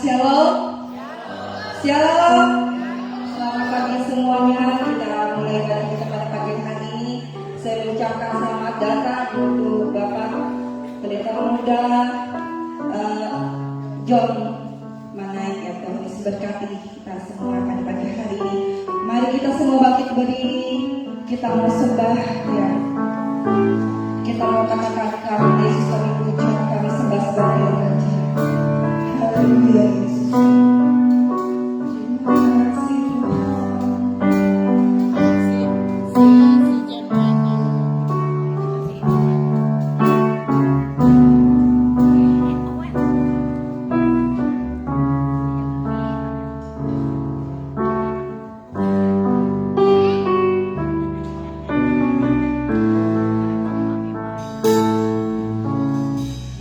Shalom. Shalom. Selamat pagi semuanya. Kita mulai ibadah kita pada pagi hari ini. Saya mengucapkan selamat datang untuk Bapak Pendeta Muda John Manaik. Ya Tuhan Yesus berkati kita semua pada pagi hari ini. Mari kita semua bangkit berdiri. Kita mau sembah ya. Kita mau katakan kami Yesus kami puja, kami sembah sebagai Raja. Haleluya Yesus.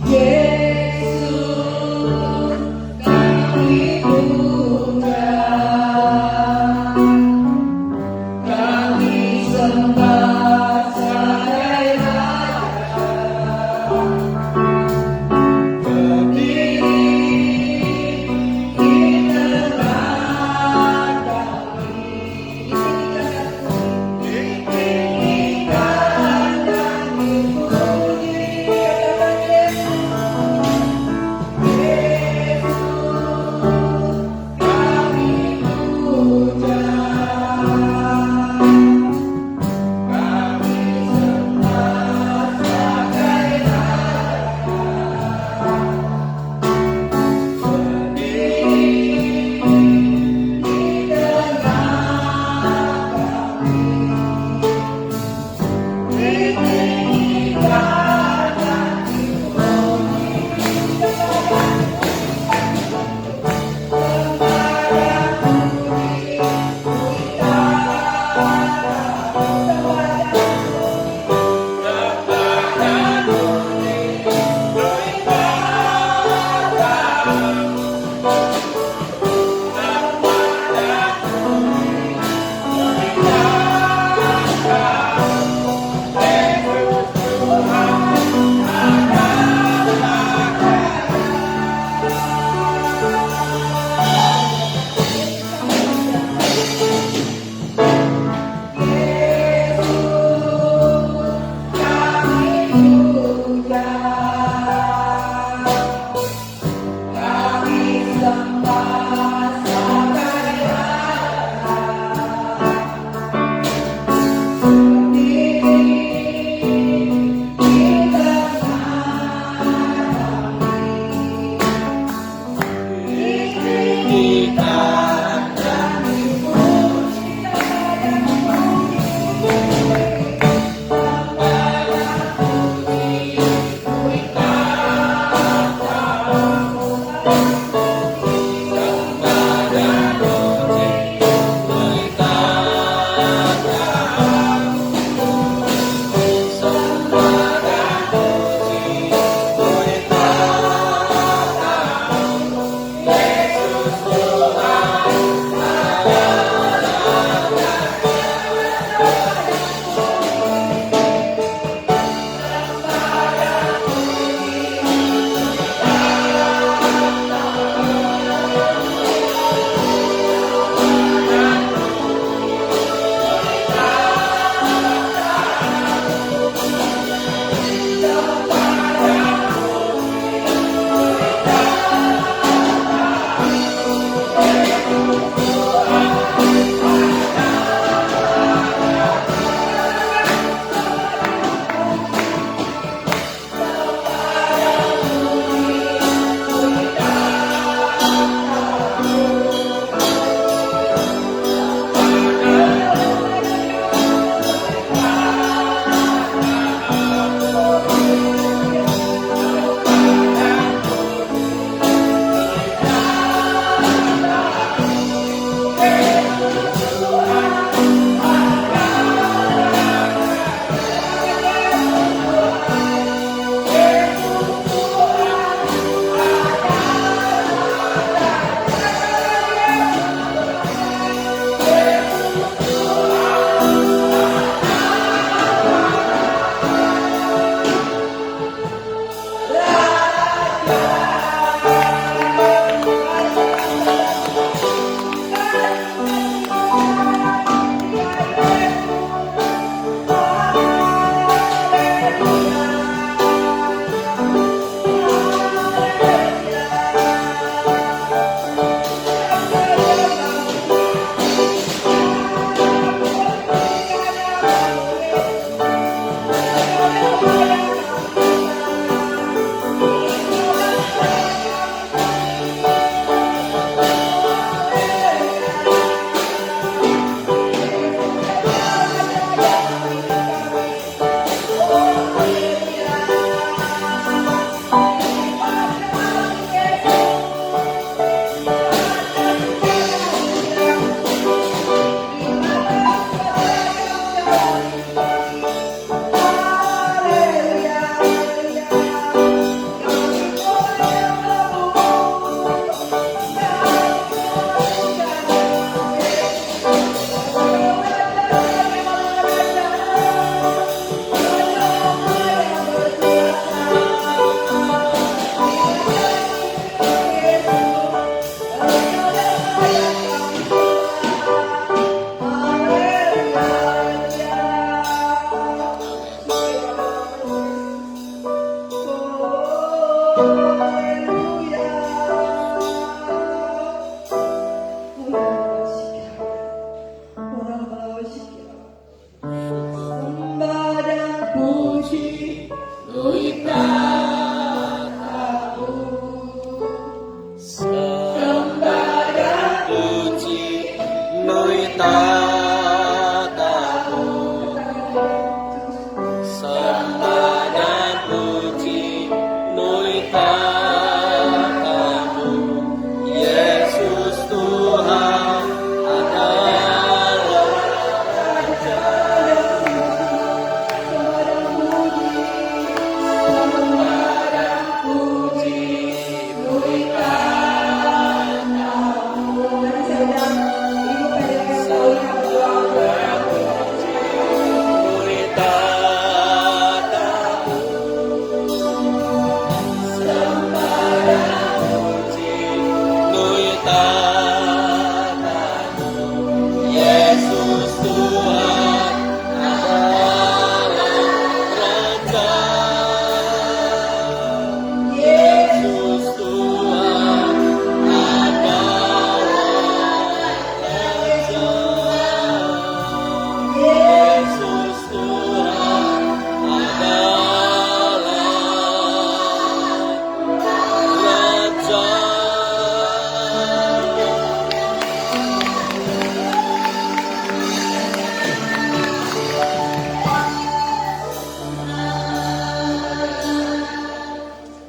Yesus kami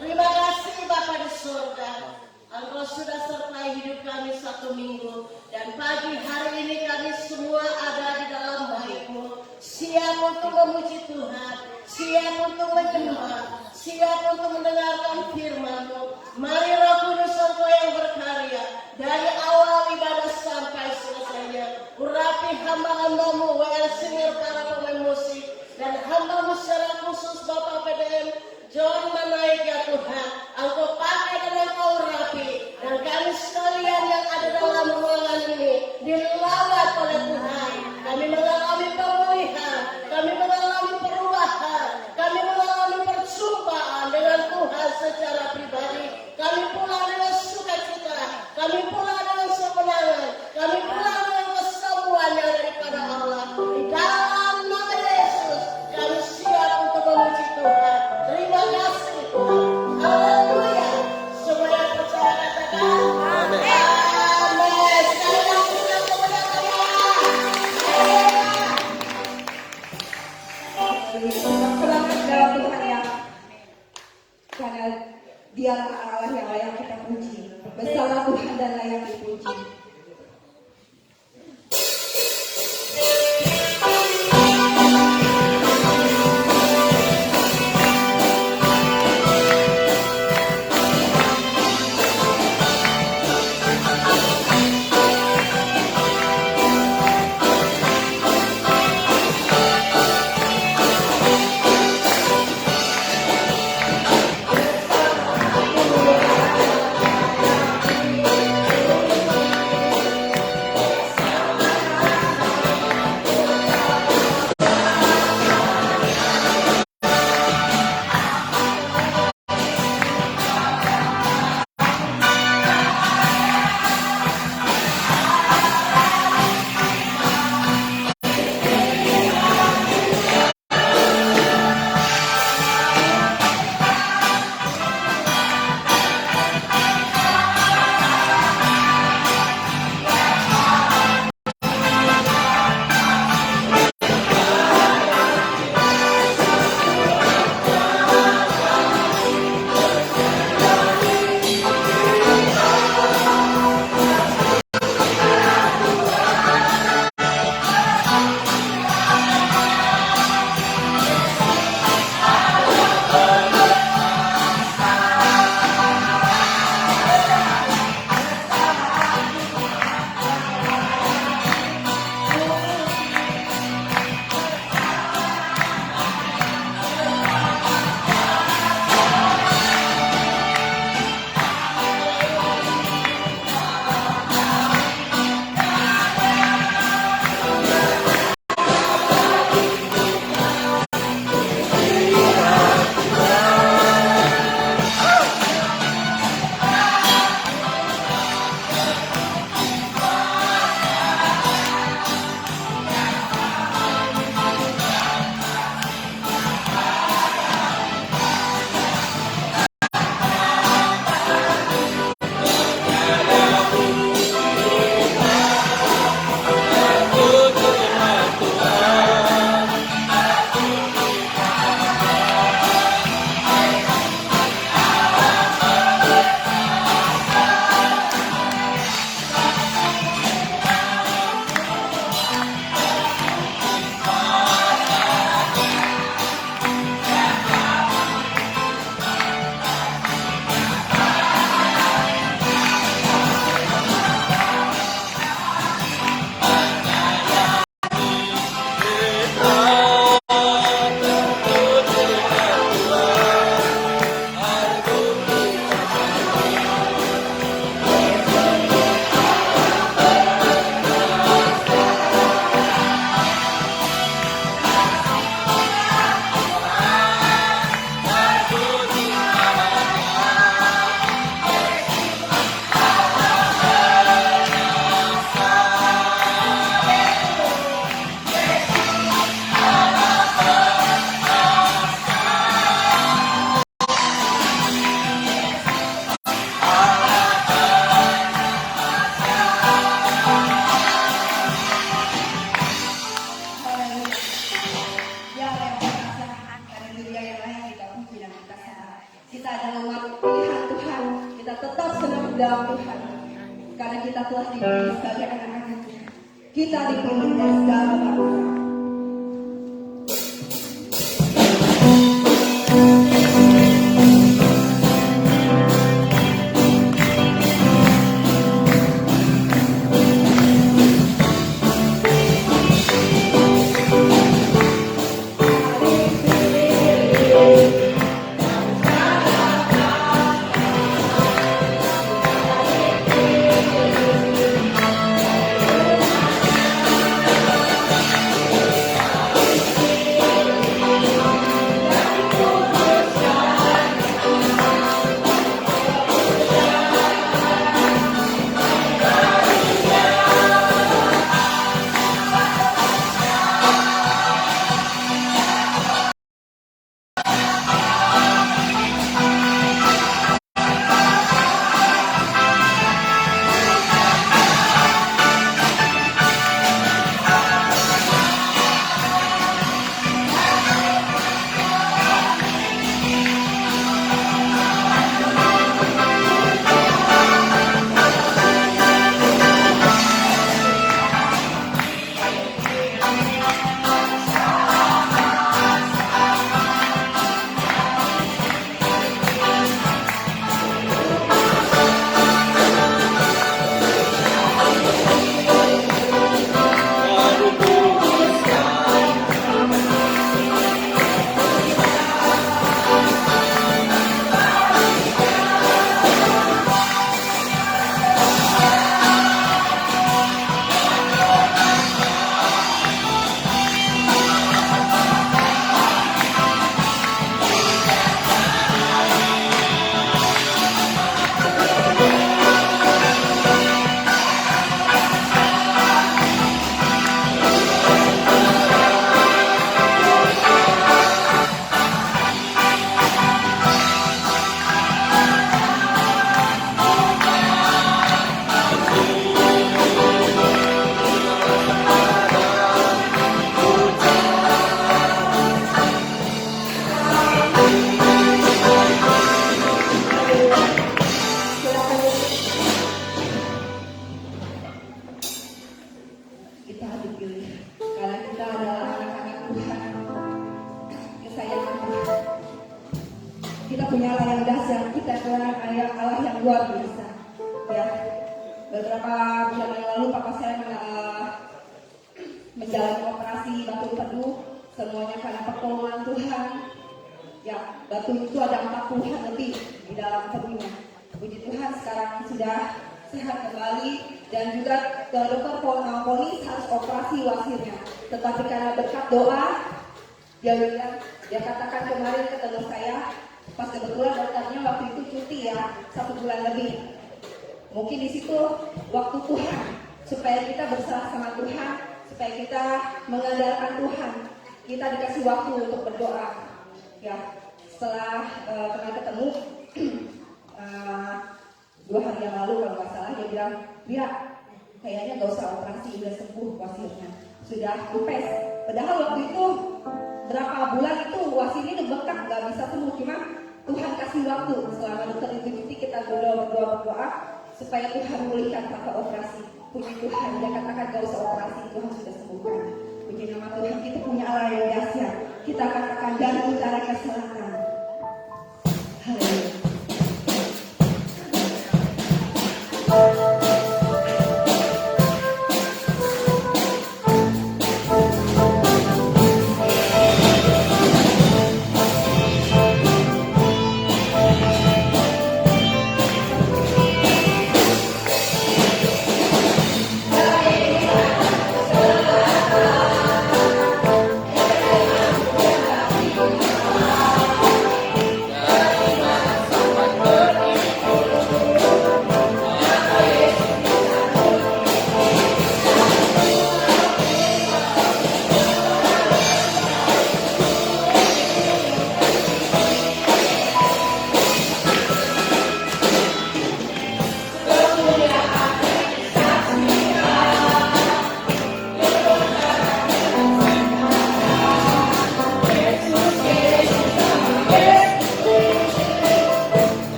Terima kasih Bapa di surga. Engkau sudah sertai hidup kami satu minggu. Dan pagi hari ini kami semua ada di dalam baik-Mu. Siap untuk memuji Tuhan. Siap untuk menyembah. Siap untuk mendengarkan firman-Mu. Mari Roh Kudus Engkau yang berkarya. Dari awal ibadah sampai selesainya. Urapi hamba-hamba-Mu, WL Singer, para pemain musik. Dan hamba-Mu secara khusus Bapak PDM John menaik ya Tuhan, Engkau pakai dan Engkau rapi. Dan kami sekalian yang ada dalam ruangan ini dilawat oleh Tuhan. Kami mengalami pemulihan, kami mengalami perubahan, kami mengalami perjumpaan dengan Tuhan secara pribadi. Kami pulang dengan sukacita, kami pulang dengan kemenangan, kami pulang dengan kesembuhan yang daripada Allah. Di dalam nama Yesus, kami siap untuk memuji Tuhan. Terima kasih Tuhan. Haleluya. Semua yang percaya katakan amin. Sekali lagi kita kemuliaan kita telah dipilih sebagai anak-anaknya. Kita dipilih dari segala bangsa. Kita dipilih karena kita adalah anak-anak Tuhan, kesayangan Tuhan. Kita punya Allah yang dahsyat, kita adalah Allah yang luar biasa. Ya, beberapa bulan yang lalu papa saya menjalani operasi batu empedu, semuanya karena pertolongan Tuhan. Ya, batu itu ada 40-an lebih di dalam empedunya. Puji Tuhan sekarang sudah sehat kembali dan juga dokter ponis harus operasi wasirnya. Tetapi karena berkat doa, dia katakan kemarin ketemu saya, pas kebetulan dokternya waktu itu cuti ya 1 bulan lebih. Mungkin di situ waktu Tuhan supaya kita berserah sama Tuhan, supaya kita mengandalkan Tuhan. Kita dikasih waktu untuk berdoa. Ya, setelah kemarin ketemu 2 hari yang lalu kalau nggak salah dia bilang, ya kayaknya nggak usah operasi, udah sembuh wasirnya, sudah kempes. Padahal waktu itu berapa bulan itu wasirnya udah bengkak, nggak bisa sembuh. Cuma Tuhan kasih waktu selama dokter itu cuti, kita berdoa supaya Tuhan pulihkan pakai operasi. Puji Tuhan, dia katakan nggak usah operasi, Tuhan sudah sembuhkan. Puji nama Tuhan, kita punya Allah yang dahsyat. Kita katakan dari utara ke selatan. Haleluya.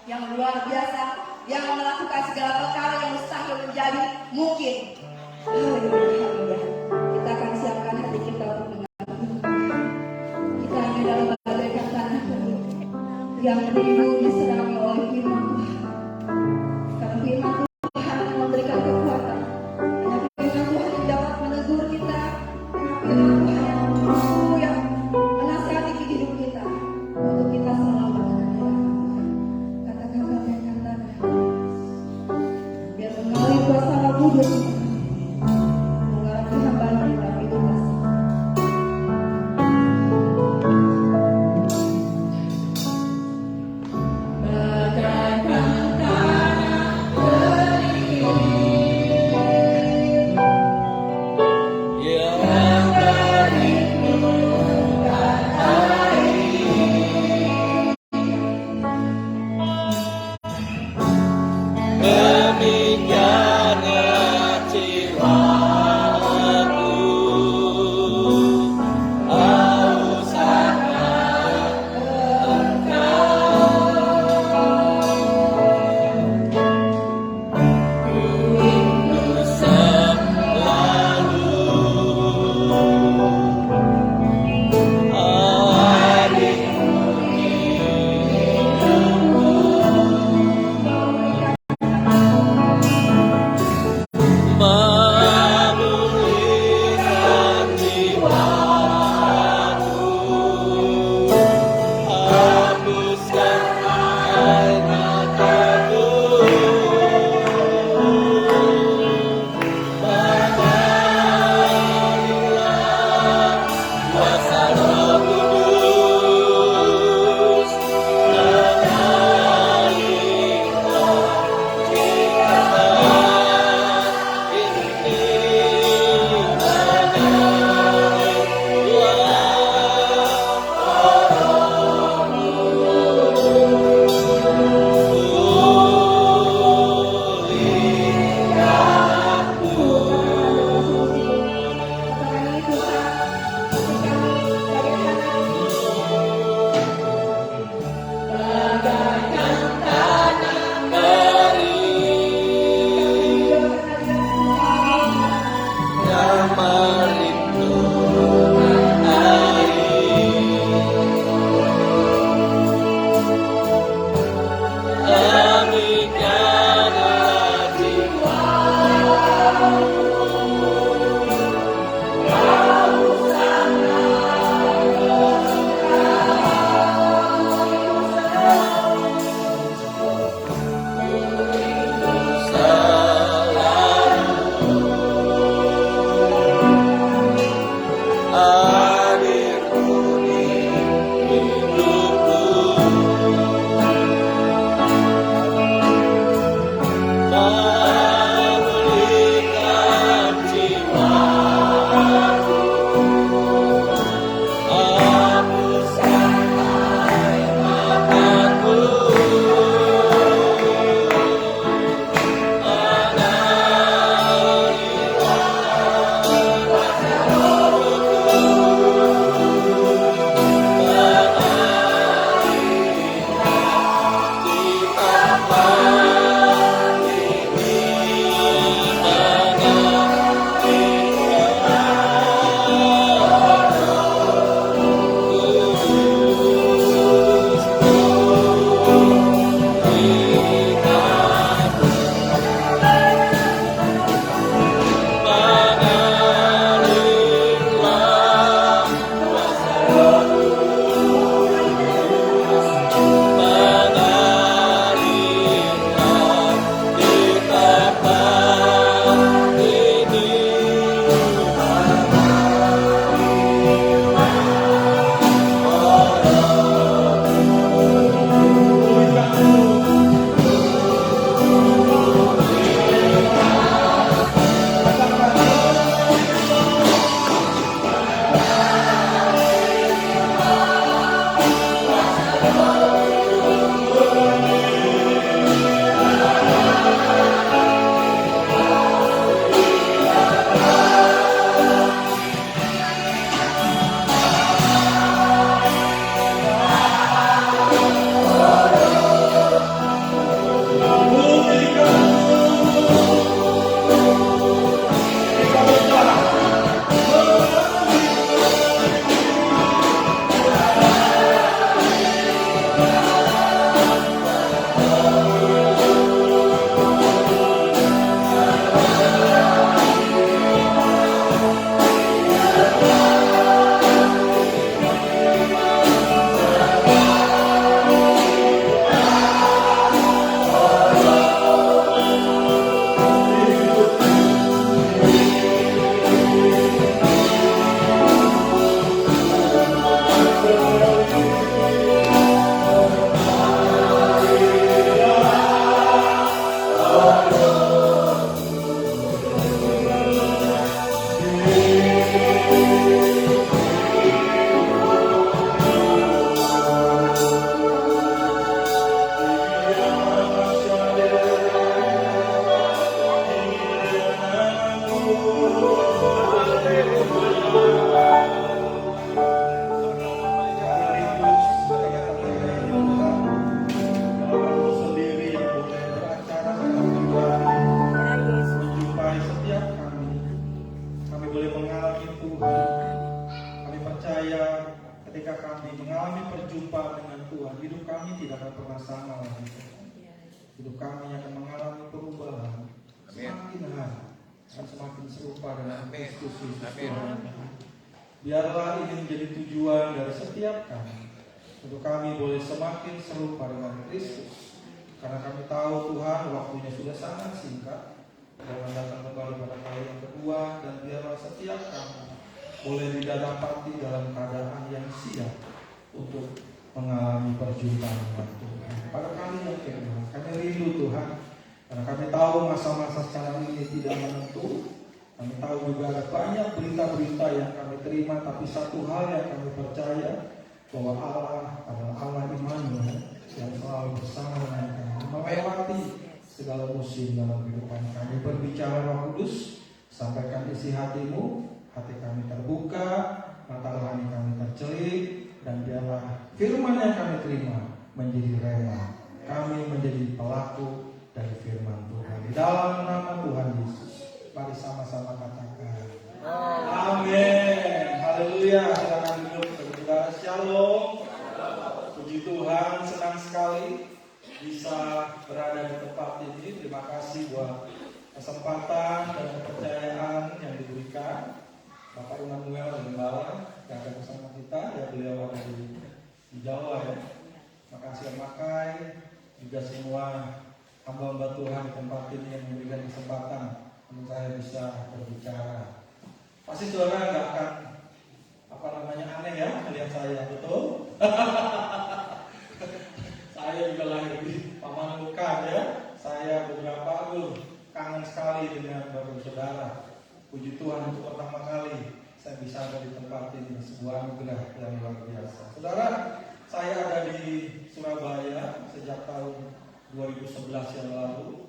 yang luar biasa, yang melakukan segala perkara yang mustahil menjadi mungkin. Haleluya, haleluya. Kita akan siapkan hati kita untuk mendengar. Kita hanya dalam bagaikan tanah kering yang ribu diserangi oleh firman Tuhan. Karena firman Tuhan yang memberikan kekuatan. Hanya firman Tuhan yang dapat menegur kita. Firman Tuhan yang mampu yang menasihati hidup kita untuk kita selalu berkenan. Katakan bagaikan tanah. Biar mengalir kuasa Roh Kudus mengarahkan hamba-Nya dalam hidup kita. hidup kami akan mengalami perubahan semakin hari dan semakin serupa dengan Kristus Yesus Tuhan. Biarlah ini menjadi tujuan dari setiap kami, untuk kami boleh semakin serupa dengan Kristus. Karena kami tahu Tuhan waktunya sudah sangat singkat, Tuhan datang kembali pada kali yang kedua, dan biarlah setiap kami boleh didapati dalam keadaan yang siap untuk mengalami perjumpaan dengan Tuhan. Pada kali yang kedua, kami rindu Tuhan, karena kami tahu masa-masa sekarang ini tidak menentu. Kami tahu juga ada banyak berita-berita yang kami terima, tapi satu hal yang kami percaya, bahwa Allah adalah Allah Immanuel yang selalu bersama dengan kami, melewati segala musim dalam kehidupan kami. Berbicara Roh Kudus, sampaikan isi hatimu, hati kami terbuka, mata rohani kami tercelik, dan biarlah firman yang kami terima menjadi rema. Kami menjadi pelaku dari firman Tuhan. Di dalam nama Tuhan Yesus, mari sama-sama katakan amin. Haleluya. Silakan duduk saudara. Shalom. Puji Tuhan, senang sekali bisa berada di tempat ini. Terima kasih buat kesempatan dan kepercayaan yang diberikan Bapak Immanuel Gembala yang ada bersama kita. Ya, beliau ada di Jawa ya. Makasih yang makai juga semua hamba-hamba Tuhan di tempat ini yang memberikan kesempatan untuk saya bisa berbicara. Pasti saudara nggak akan aneh ya melihat saya, betul? Saya juga lahir di Pamanukan ya. Saya beberapa kangen sekali dengan baru saudara. Puji Tuhan, untuk pertama kali saya bisa ada di tempat ini, sebuah anugerah yang luar biasa. Saudara, saya ada di Surabaya sejak tahun 2011 yang lalu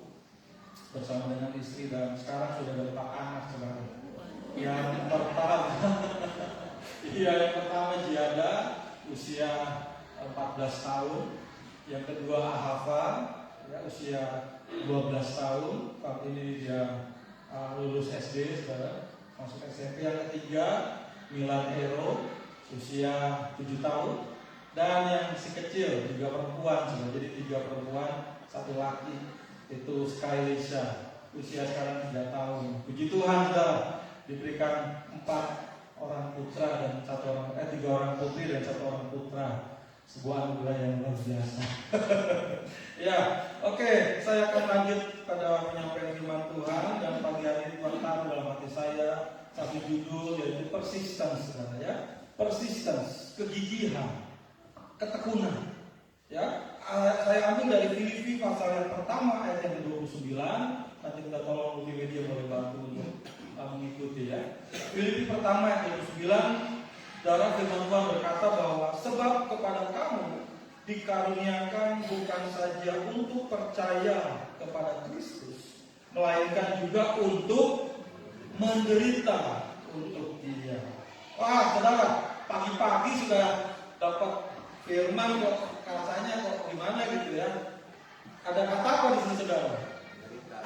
bersama dengan istri, dan sekarang sudah ada 4 anak, saudara. Yang pertama Giada, usia 14 tahun. Yang kedua Ahava, ya, usia 12 tahun. Saat ini dia lulus SD, saudara, masuk SMP. Yang ketiga Milan Hero, usia 7 tahun. Dan yang si kecil juga perempuan, saudara. Jadi 3 perempuan, 1 laki, itu Skylisha, usia sekarang 3 tahun. Puji Tuhan, saudara, diberikan 4 orang putra dan 3 orang putri dan 1 orang putra. Sebuah anugerah yang luar biasa. Ya, oke, saya akan lanjut pada penyampaian firman Tuhan, dan pagi hari ini Tuhan taruh dalam hati saya satu judul, yaitu persistence, saudara ya. Persistence, kegigihan, ketekunan. Ya, saya ambil dari Filipi pasal yang pertama ayat yang ke-29. Nanti kita tolong multimedia boleh bantu untuk mengikuti ya. Filipi pertama ayat ke-29, darah firman Tuhan berkata bahwa sebab kepada kamu dikaruniakan bukan saja untuk percaya kepada Kristus, melainkan juga untuk menderita untuk Dia. Wah, saudara, pagi-pagi sudah dapat firman kok, rasanya kok gimana gitu ya. Ada kata apa di sini, saudara?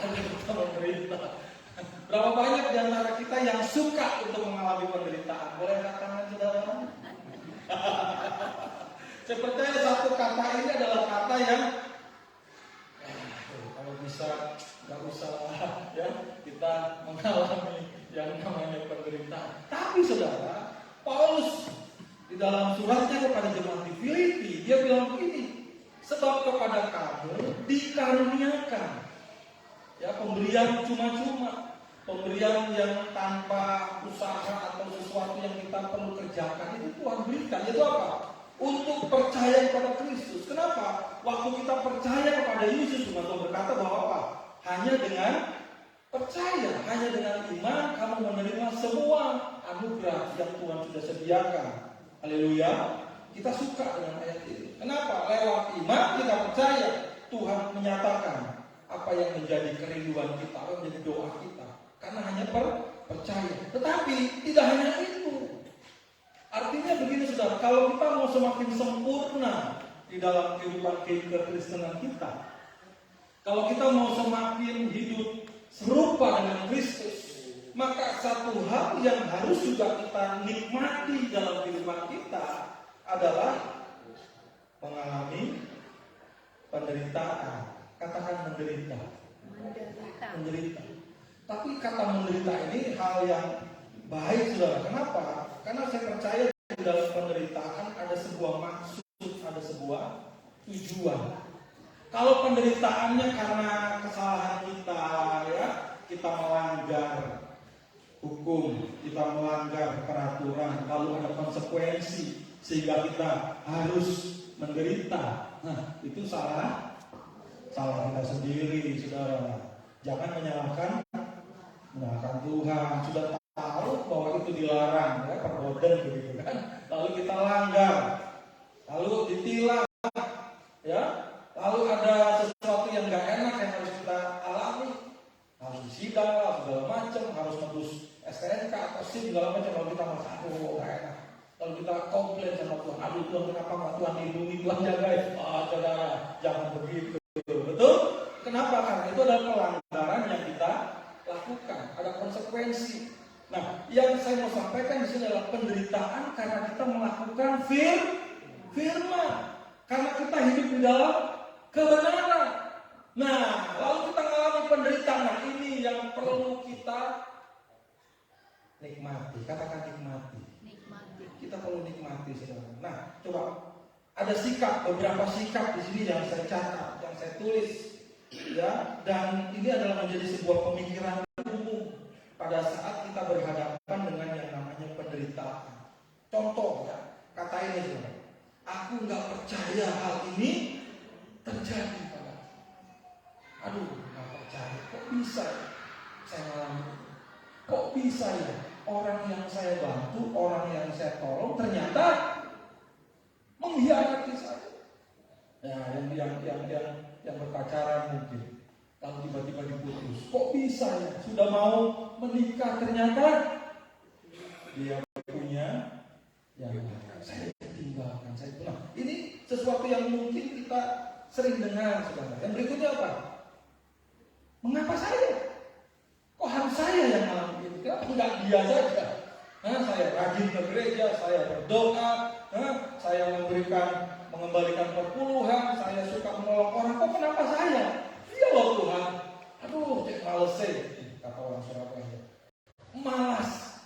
Ada kata menderita. Berapa banyak di antara kita yang suka untuk mengalami penderitaan? Boleh angkat tangan, saudara? Saya percaya satu kata ini adalah kata yang kalau bisa nggak usah ya kita mengalami yang namanya penderitaan. Tapi saudara, Paulus di dalam suratnya kepada jemaat di Filipi, dia bilang begini, sebab kepada kamu dikaruniakan ya pemberian cuma-cuma, pemberian yang tanpa usaha atau sesuatu yang kita perlu kerjakan, itu Tuhan berikan. Itu apa? Untuk percaya kepada Kristus. Kenapa? Waktu kita percaya kepada Yesus, Tuhan berkata bahwa apa? Hanya dengan percaya, hanya dengan iman kamu menerima semua anugerah yang Tuhan sudah sediakan. Haleluya. Kita suka dengan ayat ini. Kenapa? Lewat iman kita percaya, Tuhan menyatakan apa yang menjadi kerinduan kita, apa yang menjadi doa kita. Karena hanya percaya. Tetapi tidak hanya itu. Artinya begini, saudara, kalau kita mau semakin sempurna di dalam kehidupan kekristenan kita, kalau kita mau semakin hidup serupa dengan Kristus, maka satu hal yang harus juga kita nikmati dalam kehidupan kita adalah mengalami penderitaan. Katakan menderita. Tapi kata menderita ini hal yang baik, saudara. Kenapa? Karena saya percaya di dalam penderitaan ada sebuah maksud, ada sebuah tujuan. Kalau penderitaannya karena kesalahan kita, ya, kita melanggar hukum, kita melanggar peraturan, lalu ada konsekuensi sehingga kita harus menderita. Nah, itu salah kita sendiri, saudara. Jangan menyalahkan Tuhan. Sudah tahu bahwa itu dilarang, ya, perboden begitu kan. Lalu kita langgar, lalu ditilang, ya. Lalu ada sesuatu yang nggak enak yang harus kita alami, harus disidang lah, segala macam, harus nebus STNK atau SIM segala macam. Lalu kita merasa aduh nggak enak. Lalu kita komplain sama Tuhan, aduh Tuhan kenapa nggak Tuhan lindungi, Tuhan jagain. Saudara, jangan begitu. Betul? Kenapa? Karena itu adalah pelanggaran yang kita lakukan, ada konsekuensi. Nah, yang saya mau sampaikan di sini adalah penderitaan karena kita melakukan firman, karena kita hidup di dalam kebenaran. Nah, lalu kita mengalami penderitaan. Nah, ini yang perlu kita nikmati. Katakan nikmati. Kita perlu nikmati, saudara. Nah, coba ada beberapa sikap di sini yang saya catat, yang saya tulis. Ya, dan ini adalah menjadi sebuah pemikiran umum pada saat kita berhadapan dengan yang namanya penderitaan. Contoh, ya, kata ini, saudara, aku nggak percaya hal ini terjadi pada. Aduh, nggak percaya. Kok bisa saya alami? Kok bisa ya orang yang saya bantu, orang yang saya tolong ternyata mengkhianati saya? Ya, yang berpacaran mungkin, kalau tiba-tiba diputus, kok bisa ya? Sudah mau menikah ternyata dia punya yang saya tinggalkan, saya pulang. Ini sesuatu yang mungkin kita sering dengar, saudara. Yang berikutnya apa? Mengapa saya? Kok harus saya yang mengalami ini? Kenapa enggak dia saja? Saya rajin ke gereja, saya berdoa, saya mengembalikan perpuluhan, saya suka menolong orang. Kok kenapa saya? Iya loh Tuhan. Aduh, cek males kata orang Surabaya. Malas,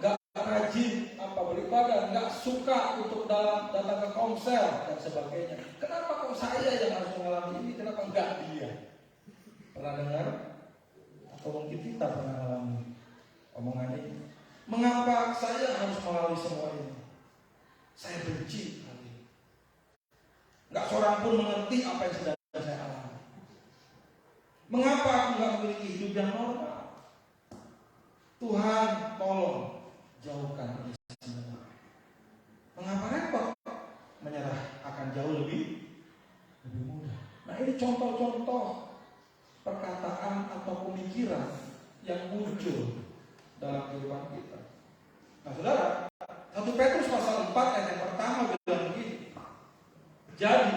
nggak rajin beribadah, nggak suka untuk datang ke komsel dan sebagainya. Kenapa kok saya yang harus mengalami ini? Kenapa enggak dia? Pernah dengar? Atau mungkin kita pernah mengalami omongan ini? Mengapa saya harus melalui semua ini? Saya benci hal ini. Nggak seorang pun mengerti apa yang sedang saya alami. Mengapa aku nggak memiliki hidup yang normal? Tuhan, tolong jauhkan ini semua. Mengapa repot? Menyerah akan jauh lebih mudah. Nah, ini contoh-contoh perkataan atau pemikiran yang muncul dalam kehidupan kita. Nah, saudara, 1 Petrus pasal 4 ayat yang pertama bilang begini. Jadi,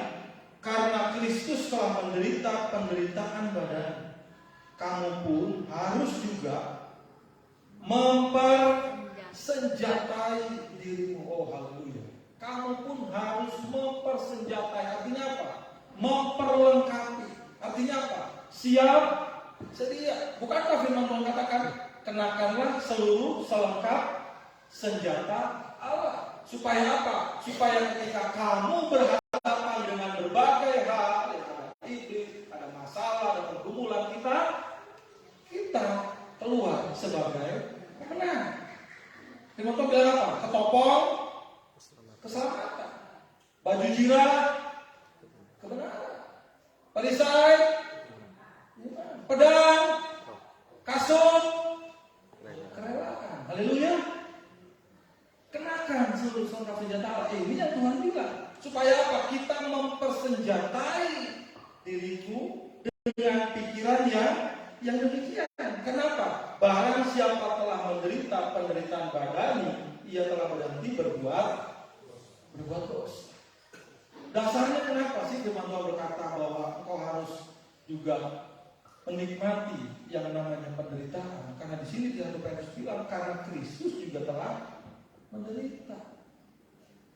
karena Kristus telah menderita penderitaan badan, kamu pun harus juga mempersenjatai dirimu. Oh, haleluya. Kamu pun harus mempersenjatai. Artinya apa? Memperlengkapi. Artinya apa? Siap, sedia. Bukankah firman Tuhan katakan, kenakanlah seluruh selengkap senjata Allah. Supaya apa? Supaya ketika kamu berhadapan dengan berbagai hal, ada iblis, ada masalah, ada pergumulan, kita keluar sebagai pemenang. Firman Tuhan bilang apa? Ketopong, keselamatan. Baju jirah, kebenaran. Perisai, pedang, kasut, kerelaan. Haleluya. Kenakan seluruh selengkap senjata Allah. Ini yang Tuhan bilang. Supaya apa? Kita mempersenjatai diriku dengan pikiran yang demikian. Kenapa? Barang siapa telah menderita penderitaan badani, ia telah berhenti berbuat dosa. Dasarnya kenapa sih firman Tuhan berkata bahwa engkau harus juga menikmati yang namanya penderitaan? Karena di sini di 1 Petrus bilang karena Kristus juga telah menderita.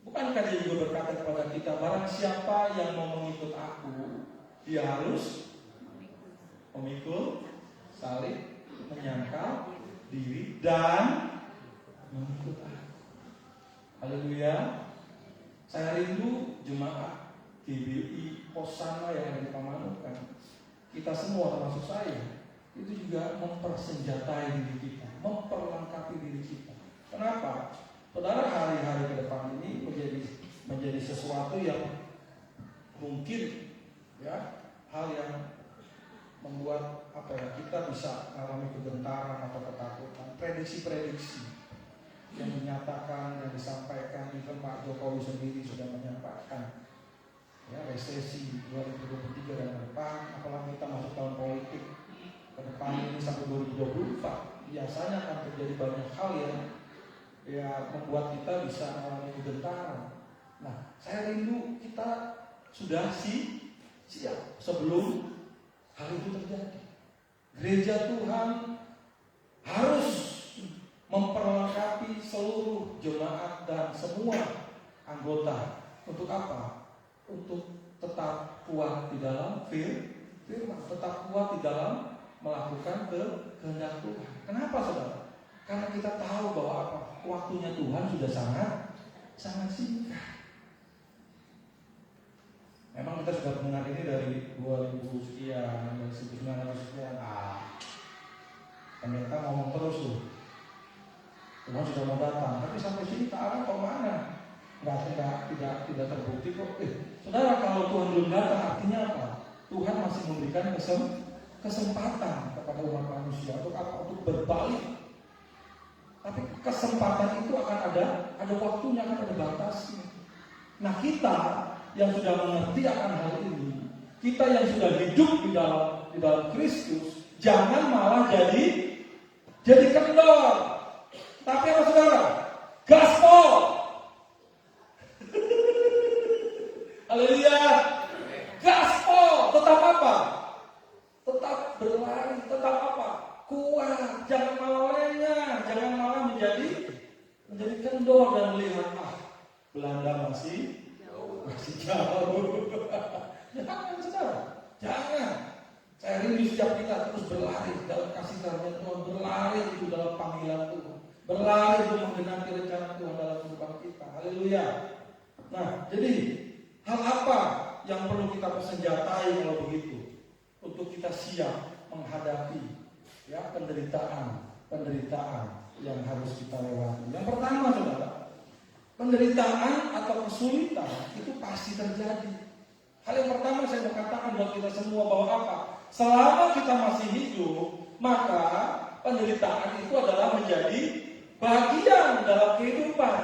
Bukankah dia juga berkata kepada kita, barang siapa yang mau mengikut aku, dia harus memikul saling menyangkal diri dan mengikut aku. Haleluya. Saya rindu jemaat GBI Hosana yang ada di Pamanukan. Kita semua termasuk saya itu juga mempersenjatai diri kita, memperlengkapi diri kita. Kenapa? Saudara, hari-hari ke depan ini menjadi sesuatu yang mungkin ya hal yang membuat kita bisa mengalami kegentaran atau ketakutan. Prediksi-prediksi yang dinyatakan dan disampaikan, even Pak Jokowi sendiri sudah menyampaikan ya resesi 2023 dan ke depan, apalagi kita masuk tahun politik ke depan ini sampai 2024, biasanya akan terjadi banyak hal yang ya membuat kita bisa mengalami kegentaran. Nah, saya rindu kita sudah siap sebelum hal itu terjadi. Gereja Tuhan harus memperlengkapi seluruh jemaat dan semua anggota. Untuk apa? Untuk tetap kuat di dalam firman, tetap kuat di dalam melakukan kehendak Tuhan. Kenapa, saudara? Karena kita tahu bahwa apa? Waktunya Tuhan sudah sangat singkat. Memang kita sudah mendengar ini dari 2000 sekian, dari 1900 sekian. Pendeta ngomong terus tuh, Tuhan sudah mau datang, tapi sampai sini tak arah kemana? Tidak terbukti kok. Saudara, kalau Tuhan belum datang artinya apa? Tuhan masih memberikan kesempatan kepada umat manusia untuk apa? Untuk berbalik. Tapi kesempatan itu akan ada waktunya, akan ada batasnya. Nah, kita yang sudah mengerti akan hal ini, kita yang sudah hidup di dalam Kristus, jangan malah jadi kendor. Tapi apa, saudara? Gaspol. Haleluya. Gaspol. Tetap apa? Tetap berlari. Tetap apa? Kuat. Jangan malah lengah. Jangan malah menjadi kendor dan melihat Belanda masih jauh. Jangan, saudara. Jangan. Saya rindu setiap kita terus berlari dalam kasih karunia Tuhan, berlari itu dalam panggilan Tuhan, berlari untuk menggenapi rencana Tuhan dalam kehidupan kita. Haleluya. Nah, jadi hal apa yang perlu kita persenjatai kalau begitu untuk kita siap menghadapi ya penderitaan yang harus kita lewati. Yang pertama, saudara, penderitaan atau kesulitan itu pasti terjadi. Hal yang pertama saya mau katakan buat kita semua bahwa apa? Selama kita masih hidup, maka penderitaan itu adalah menjadi bagian dalam kehidupan.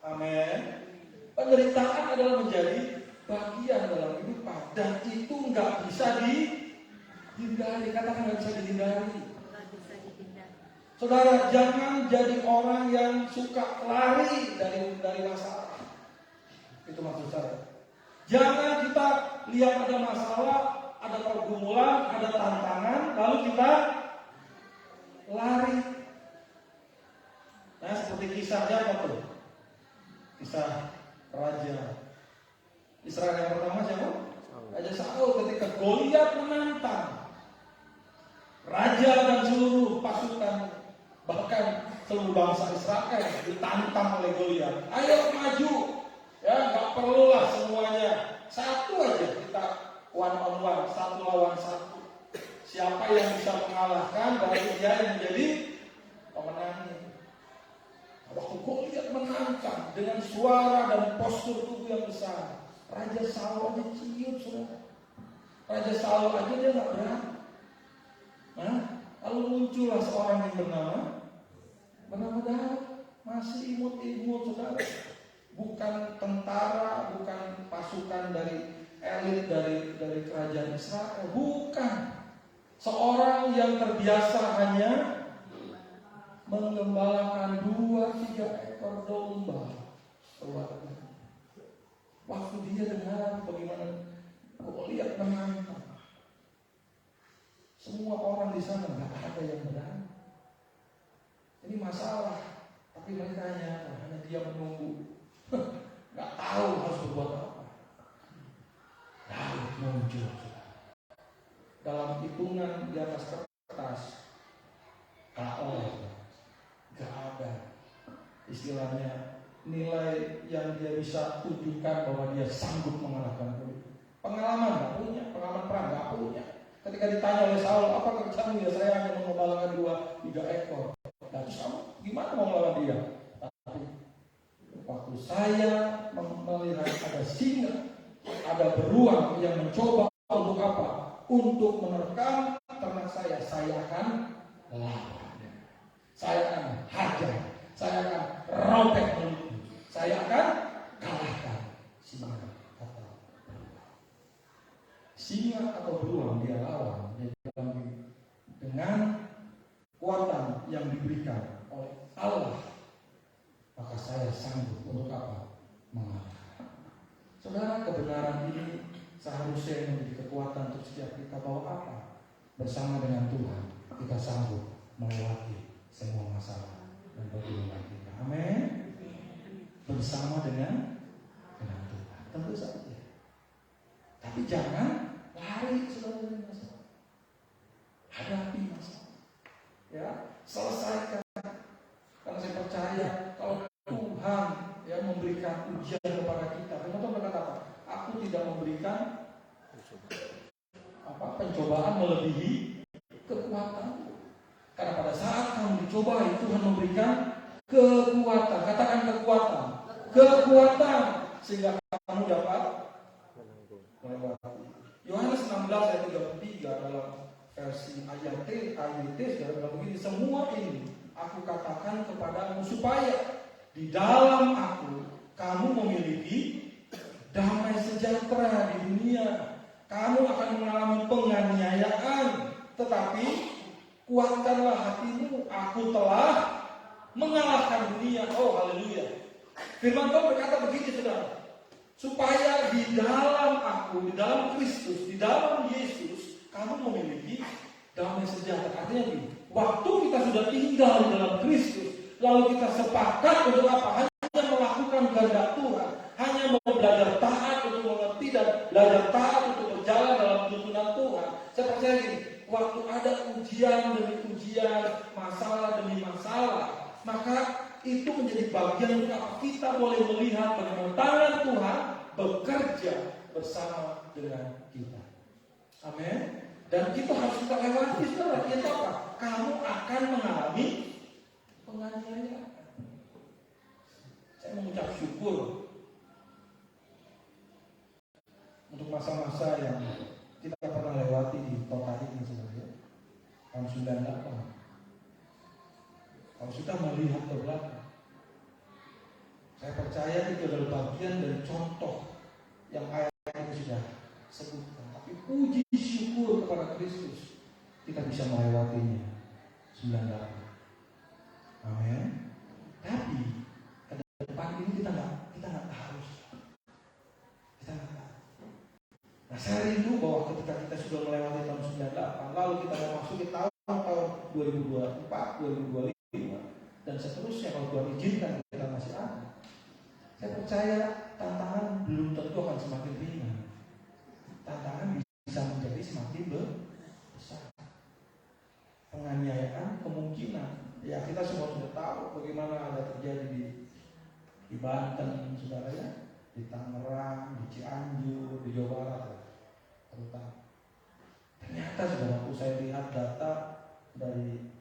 Amin. Penderitaan adalah menjadi bagian dalam kehidupan, dan itu nggak bisa dihindari. Katakan nggak bisa dihindari. Saudara, jangan jadi orang yang suka lari dari masalah. Itu maksud saya. Jangan kita lihat ada masalah, ada pergumulan, ada tantangan, lalu kita lari. Nah, seperti kisahnya apa tuh? Kisah Raja Israel yang pertama siapa? Raja Saul ketika Goliat menantang raja dan seluruh pasukan, bahkan seluruh bangsa Israel ditantang oleh Goliat. Ayo maju, ya nggak perlulah semuanya, satu aja kita one on one, satu lawan satu. Siapa yang bisa mengalahkan, berarti dia yang menjadi pemenangnya. Waktu Goliat menantang dengan suara dan postur tubuh yang besar, Raja Saul aja ciut, saudara. Raja Saul aja dia nggak berani. Nah, lalu muncullah seorang yang bernama Daud, masih imut-imut, saudara. Bukan tentara, bukan pasukan dari elit dari kerajaan Israel, bukan. Seorang yang terbiasa hanya mengembalakan 2-3 ekor domba. Waktu dia dengar bagaimana Goliat menantang, semua orang di sana nggak ada yang berani. Ini masalah, tapi mereka hanya dia menunggu, nggak tahu harus berbuat apa. Daud muncul dalam hitungan di atas kertas, istilahnya nilai yang dia bisa tunjukkan bahwa dia sanggup mengalahkan Daud. Pengalaman nggak punya, pengalaman perang nggak punya. Ketika ditanya oleh Saul, apa kerjamu? Ya saya hanya mengembalakan 3 ekor. Nah, terus kamu gimana mau melawan dia? Tapi waktu saya melihat ada singa, ada beruang yang mencoba untuk apa? Untuk menerkam ternak saya akan lawan. Saya akan hajar, saya akan robek mulutnya, saya akan kalahkan singa. Singa atau beruang dia lawan dengan kekuatan yang diberikan oleh Allah, maka saya sanggup untuk apa? Mengalahkan. Saudara, kebenaran ini seharusnya menjadi kekuatan untuk setiap kita, bahwa apa? Bersama dengan Tuhan kita sanggup melewati semua masalah dan pergumulan kita. Amin. Bersama dengan Tuhan, tentu saja. Tapi jangan lari saudara dari masalah. Hadapi masalah. Ya, selesaikan. Karena saya percaya kalau Tuhan yang memberikan ujian kepada kita, Tuhan berkata apa? Aku tidak memberikan pencobaan melebihi kekuatan. Karena pada saat kamu dicobai, Tuhan memberikan kekuatan. Katakan kekuatan. Kekuatan sehingga kamu dapat melewati. Yohanes 16 ayat 33 dalam versi AYT sudah begini, semua ini aku katakan kepadamu supaya di dalam aku kamu memiliki damai sejahtera di dunia. Kamu akan mengalami penganiayaan, tetapi kuatkanlah hatimu, aku telah mengalahkan dunia. Oh haleluya. Firman Tuhan berkata begini saudara, supaya di dalam aku, di dalam Kristus, di dalam Yesus, kamu memiliki damai sejahtera. Artinya begini, waktu kita sudah tinggal di dalam Kristus, lalu kita sepakat untuk apa? Hanya melakukan kehendak Tuhan, hanya mau belajar taat untuk mengerti dan belajar taat untuk berjalan dalam tuntunan Tuhan. Saya percaya gini, waktu ada ujian demi ujian, masalah demi masalah, maka itu menjadi bagian untuk apa? Kita boleh melihat bagaimana tangan Tuhan bekerja bersama dengan kita. Amin. Dan itu harus kita lewati, saudara. Itu apa? Kamu akan mengalami penganiayaan. Saya mengucap syukur untuk masa-masa yang kita pernah lewati di kota ini sebenarnya. Tahun 98. Kalau sudah melihat ke belakang, saya percaya itu adalah bagian dari contoh yang ayat ini sudah sebutkan. Tapi puji syukur kepada Kristus, kita bisa melewatinya 98. Amin. Tapi ke depan ini kita nggak harus. Kita nggak tahu. Nah, saya rindu bahwa ketika kita sudah melewati tahun 98, lalu kita memasuki tahun 2024, 2025 dan seterusnya, kalau Tuhan izinkan kita masih ada. Saya percaya tantangan belum tentu akan semakin ringan. Tantangan bisa menjadi semakin besar. Penganiayaan kemungkinan, ya kita semua sudah tahu bagaimana ada terjadi di Banten, saudara ya, di Tangerang, di Cianjur, di Jawa Barat, terutama. Ternyata saudaraku, saya lihat data dari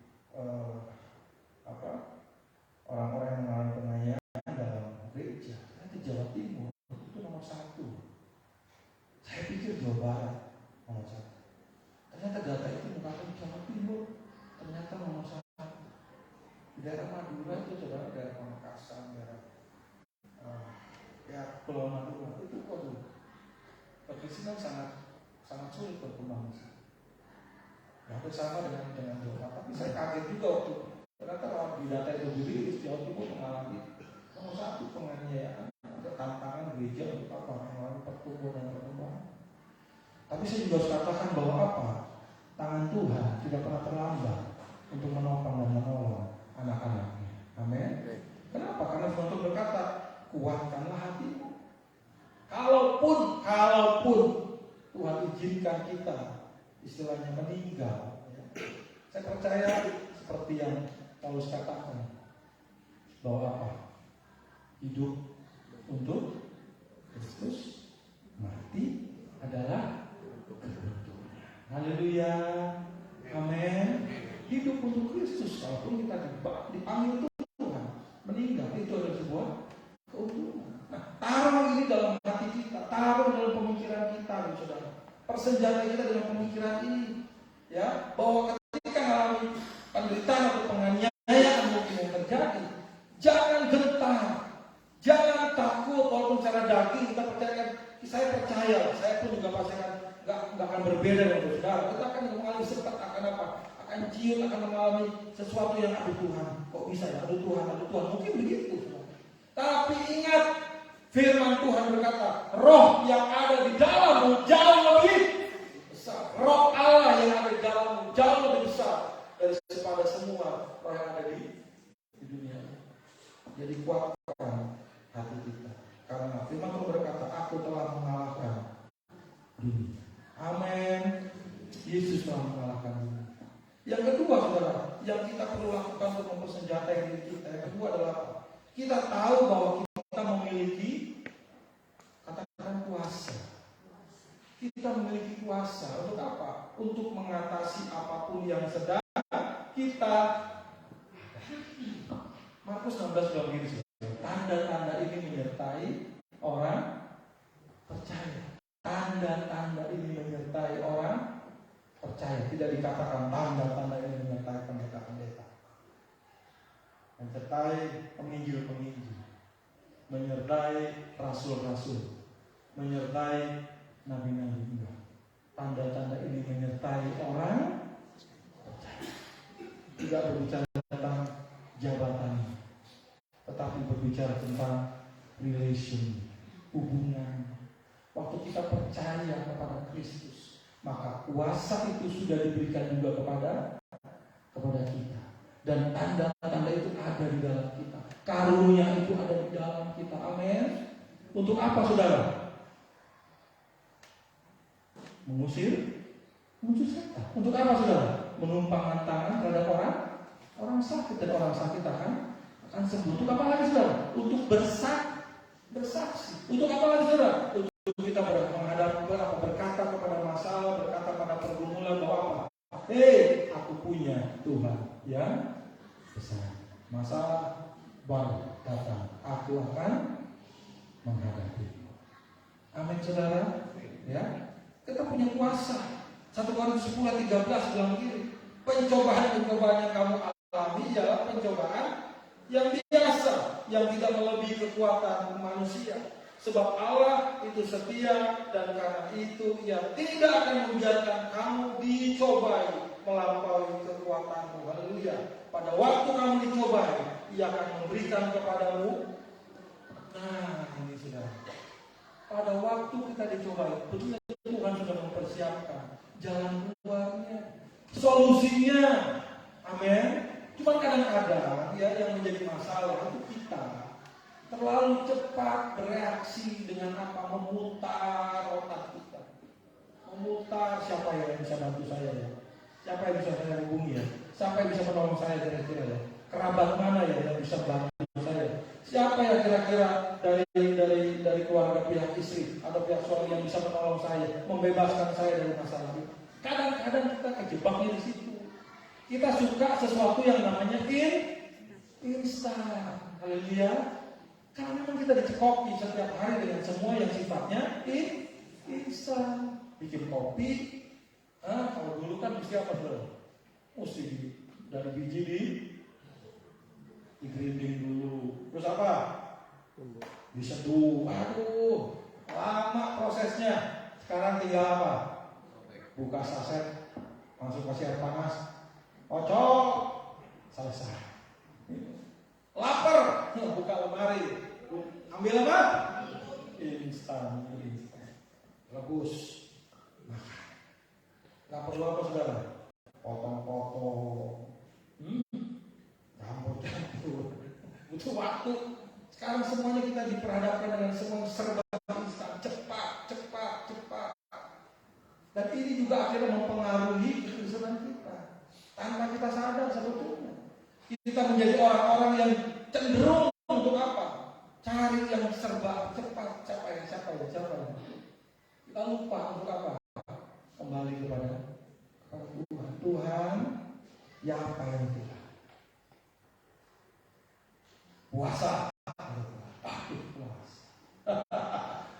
orang-orang yang mengalami penganiayaan dalam gereja. Ternyata Jawa Timur itu nomor 1. Saya pikir Jawa Barat nomor 1. Ternyata data itu mengatakan Jawa Timur ternyata nomor 1. Di daerah Madura itu saudara, daerah Pamekasan, daerah Pulau Madura itu perkristenan sangat sulit berkembang. Hampir sama dengan Jawa Barat. Tapi saya kaget juga waktu ternyata di data itu dirilis Jawa Timur mengalami nomor 1 penganiayaan. Ada tantangan gereja untuk apa? Mengalami pertumbuhan dan perkembangan. Tapi saya juga harus katakan bahwa apa? Tangan Tuhan tidak pernah terlambat untuk menopang dan menolong anak-anaknya. Amin. Kenapa? Karena Tuhan berkata, kuatkanlah hatimu. Kalaupun Tuhan izinkan kita istilahnya meninggal, ya. Saya percaya seperti yang Paulus katakan bahwa apa? hidup untuk Kristus, mati adalah keuntungan. Haleluya, amin. Hidup untuk Kristus, walaupun kita dipanggil Tuhan, meninggal itu adalah sebuah keuntungan. Nah, taruh ini dalam hati kita, taruh dalam pemikiran kita, saudara. Persenjataan kita dalam pemikiran ini, ya, bahwa ketika mengalami penderitaan atau penganiayaan mungkin yang terjadi, jangan gentar, jangan takut. Walaupun secara daging kita percaya, saya percaya, saya pun juga pasti nggak akan berbeda dengan saudara. Kita akan mengalami sempat akan apa? Akan ciut, akan mengalami sesuatu yang aduh Tuhan, kok bisa ya? Aduh Tuhan, mungkin begitu. Tapi ingat, firman Tuhan berkata, roh yang ada di dalammu jauh lebih besar. Roh Allah yang ada di dalammu jauh lebih besar daripada semua roh yang ada di dunia. Jadi kuatkan hati kita. Karena firman Tuhan berkata, aku telah mengalahkan dunia. Amin. Yesus telah mengalahkan dunia. Yang kedua, saudara, yang kita perlu lakukan untuk mempersenjatai diri kita, yang kedua adalah kita tahu bahwa kita memiliki, katakan, kuasa. Kita memiliki kuasa untuk apa? Untuk mengatasi apapun yang sedang kita. Markus 16 bilang begini, tanda-tanda ini menyertai orang percaya. Tanda-tanda ini menyertai orang percaya. Tidak dikatakan tanda-tanda ini menyertai pendeta-pendeta, menyertai penginjil-penginjil, menyertai rasul-rasul, menyertai nabi-nabi. Tanda-tanda ini menyertai orang percaya. Tidak berbicara tentang jabatan, tetapi berbicara tentang relation, hubungan. Waktu kita percaya kepada Kristus, maka kuasa itu sudah diberikan juga kepada kita. Dan tanda-tanda itu ada di dalam kita. Karunia itu ada di dalam kita. Amin. Untuk apa, saudara? Mengusir setan. Untuk apa, saudara? Menumpangkan tangan terhadap orang sakit, dan orang sakit akan sembuh. Untuk apa lagi, saudara? Untuk bersaksi. Untuk apa lagi, saudara? Untuk kita berkata kepada masalah, berkata pada pergumulan bahwa apa? Aku punya Tuhan yang besar. Masalah baru datang, aku akan menghadapi. Amin, saudara. Ya, kita punya kuasa. 1 Korintus 10:13 bilang begini, pencobaan yang kamu alami ialah pencobaan yang biasa, yang tidak melebihi kekuatan manusia. Sebab Allah itu setia, dan karena itu Ia tidak akan membiarkan kamu dicobai melampaui kekuatanmu. Haleluya. Pada waktu kamu dicobai, Ia akan memberikan kepadamu. Nah, ini sudah. Pada waktu kita dicobai, betul Tuhan sudah mempersiapkan jalan keluarnya, solusinya. Amin. Cuma kadang-kadang ya yang menjadi masalah itu kita terlalu cepat bereaksi dengan apa? Memutar otak kita. Memutar, siapa yang bisa bantu saya ya? Siapa yang bisa saya hubungi ya? Siapa yang bisa menolong saya kira-kira ya? Kerabat mana ya yang bisa bantu saya? Siapa ya kira-kira dari keluarga pihak istri atau pihak suami yang bisa menolong saya, membebaskan saya dari masalah ini? Kadang-kadang kita kejebaknya di situ. Kita suka sesuatu yang namanya instan. Haleluya. Karena memang kita dicekoki setiap hari dengan semua yang sifatnya instan. Bikin kopi, kalau dulu kan mesti apa dulu? Mesti dari biji di-grinding dulu. Terus apa? Diseduh. Aduh, lama prosesnya. Sekarang tinggal apa? Buka saset, langsung kasih air panas, kocok, selesai. Lapar, buka lemari, ambil apa? Instan. Rebus, makan. Gak perlu apa, saudara? Potong-potong, campur-campur. Butuh waktu. Sekarang semuanya kita diperhadapkan dengan semua serba instan, cepat. Dan ini juga akhirnya mempengaruhi kehidupan kita. Tanpa kita sadar sebetulnya. Kita menjadi orang-orang yang cenderung untuk apa? Cari cari yang serba cepat, siapa? Kita lupa untuk apa? Kembali kepada Tuhan. Tuhan, ya apa yang kita? Puasa. Puasa.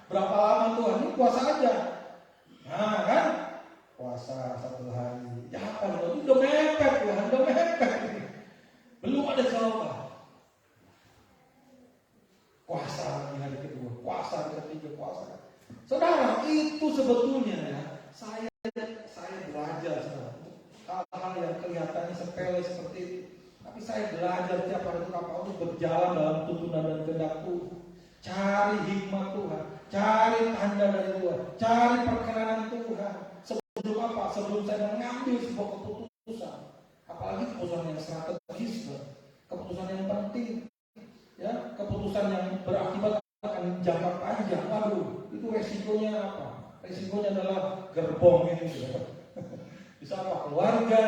Berapa lama Tuhan? Ini puasa aja. Nah kan? Puasa 1 hari. Ya apa? Udah mepet Tuhan, udah mepet. Belum ada jawaban. Puasa di hari kedua, puasa hari ketiga, puasa. Saudara, itu sebetulnya ya, saya belajar hal-hal yang kelihatannya sepele seperti itu. Tapi saya belajar tiap hari itu apa untuk berjalan dalam tuntunan dan kehendak Tuhan. Cari hikmat Tuhan, cari tanda dari Tuhan, cari perkenanan Tuhan. Sebelum apa? Sebelum saya mengambil sebuah keputusan, apalagi keputusan yang strategis, keputusan yang penting. Ya, keputusan yang berakibat akan jangka panjang. Waduh, itu resikonya apa? Resikonya adalah gerbong itu. Ya. Bisa apa? Keluarga,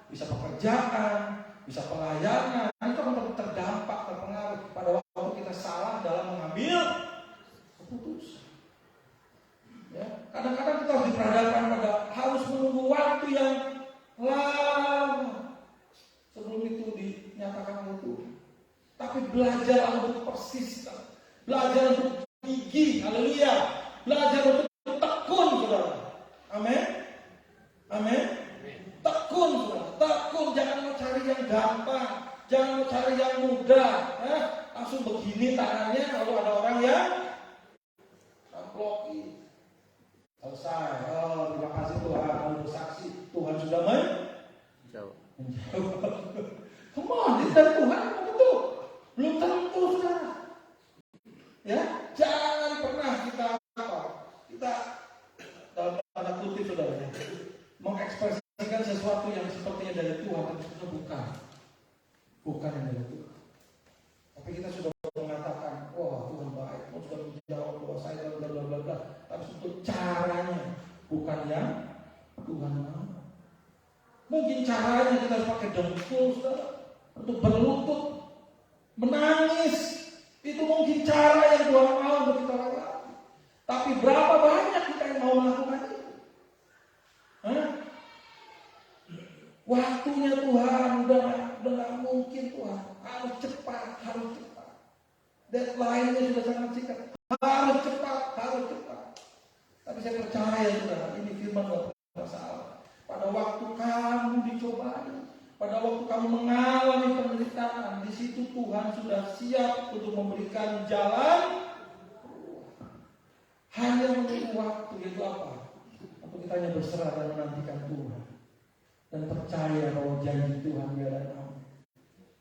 bisa pekerjaan, bisa pelayanan. Itu akan terdampak, terpengaruh pada waktu kita salah dalam mengambil keputusan. Ya, kadang-kadang kita harus diperhadapkan pada harus menunggu waktu yang lama sebelum itu dinyatakan oleh Tuhan. Tapi belajar untuk persisten, belajar untuk gigih, haleluya, belajar untuk tekun, saudara. Amin, amin. Tekun, saudara, tekun. Jangan mau cari yang gampang, jangan mau cari yang mudah. Langsung begini tangannya, lalu ada orang yang amploki. Selesai. Oh, terima kasih Tuhan, lalu bersaksi. Tuhan sudah menjawab. Come on, ini dari Tuhan, betul. Belum tentu, saudara. Ya, jangan pernah kita dalam tanda kutip, saudara, mengekspresikan sesuatu yang sepertinya dari Tuhan, tapi sebenarnya bukan yang dari Tuhan. Tapi kita sudah mengatakan, wah Tuhan baik, Tuhan sudah menjawab doa saya, bla bla bla bla. Tapi untuk caranya bukan yang Tuhan mau. Mungkin caranya kita harus pakai dengkul, saudara, untuk berlutut. Menangis, itu mungkin cara yang Tuhan mau untuk kita lakukan. Tapi berapa banyak kita yang mau melakukan itu? Waktunya Tuhan udah gak mungkin Tuhan. Harus cepat. Deadline-nya sudah sangat singkat. Harus cepat. Tapi saya percaya saudara, ini firman gak masalah. Pada waktu kamu dicobai, pada waktu kamu mengalami penderitaan, di situ Tuhan sudah siap untuk memberikan jalan. Hanya menunggu waktu, itu apa? Untuk kita hanya berserah dan menantikan Tuhan dan percaya bahwa janji Tuhan biarlah amin.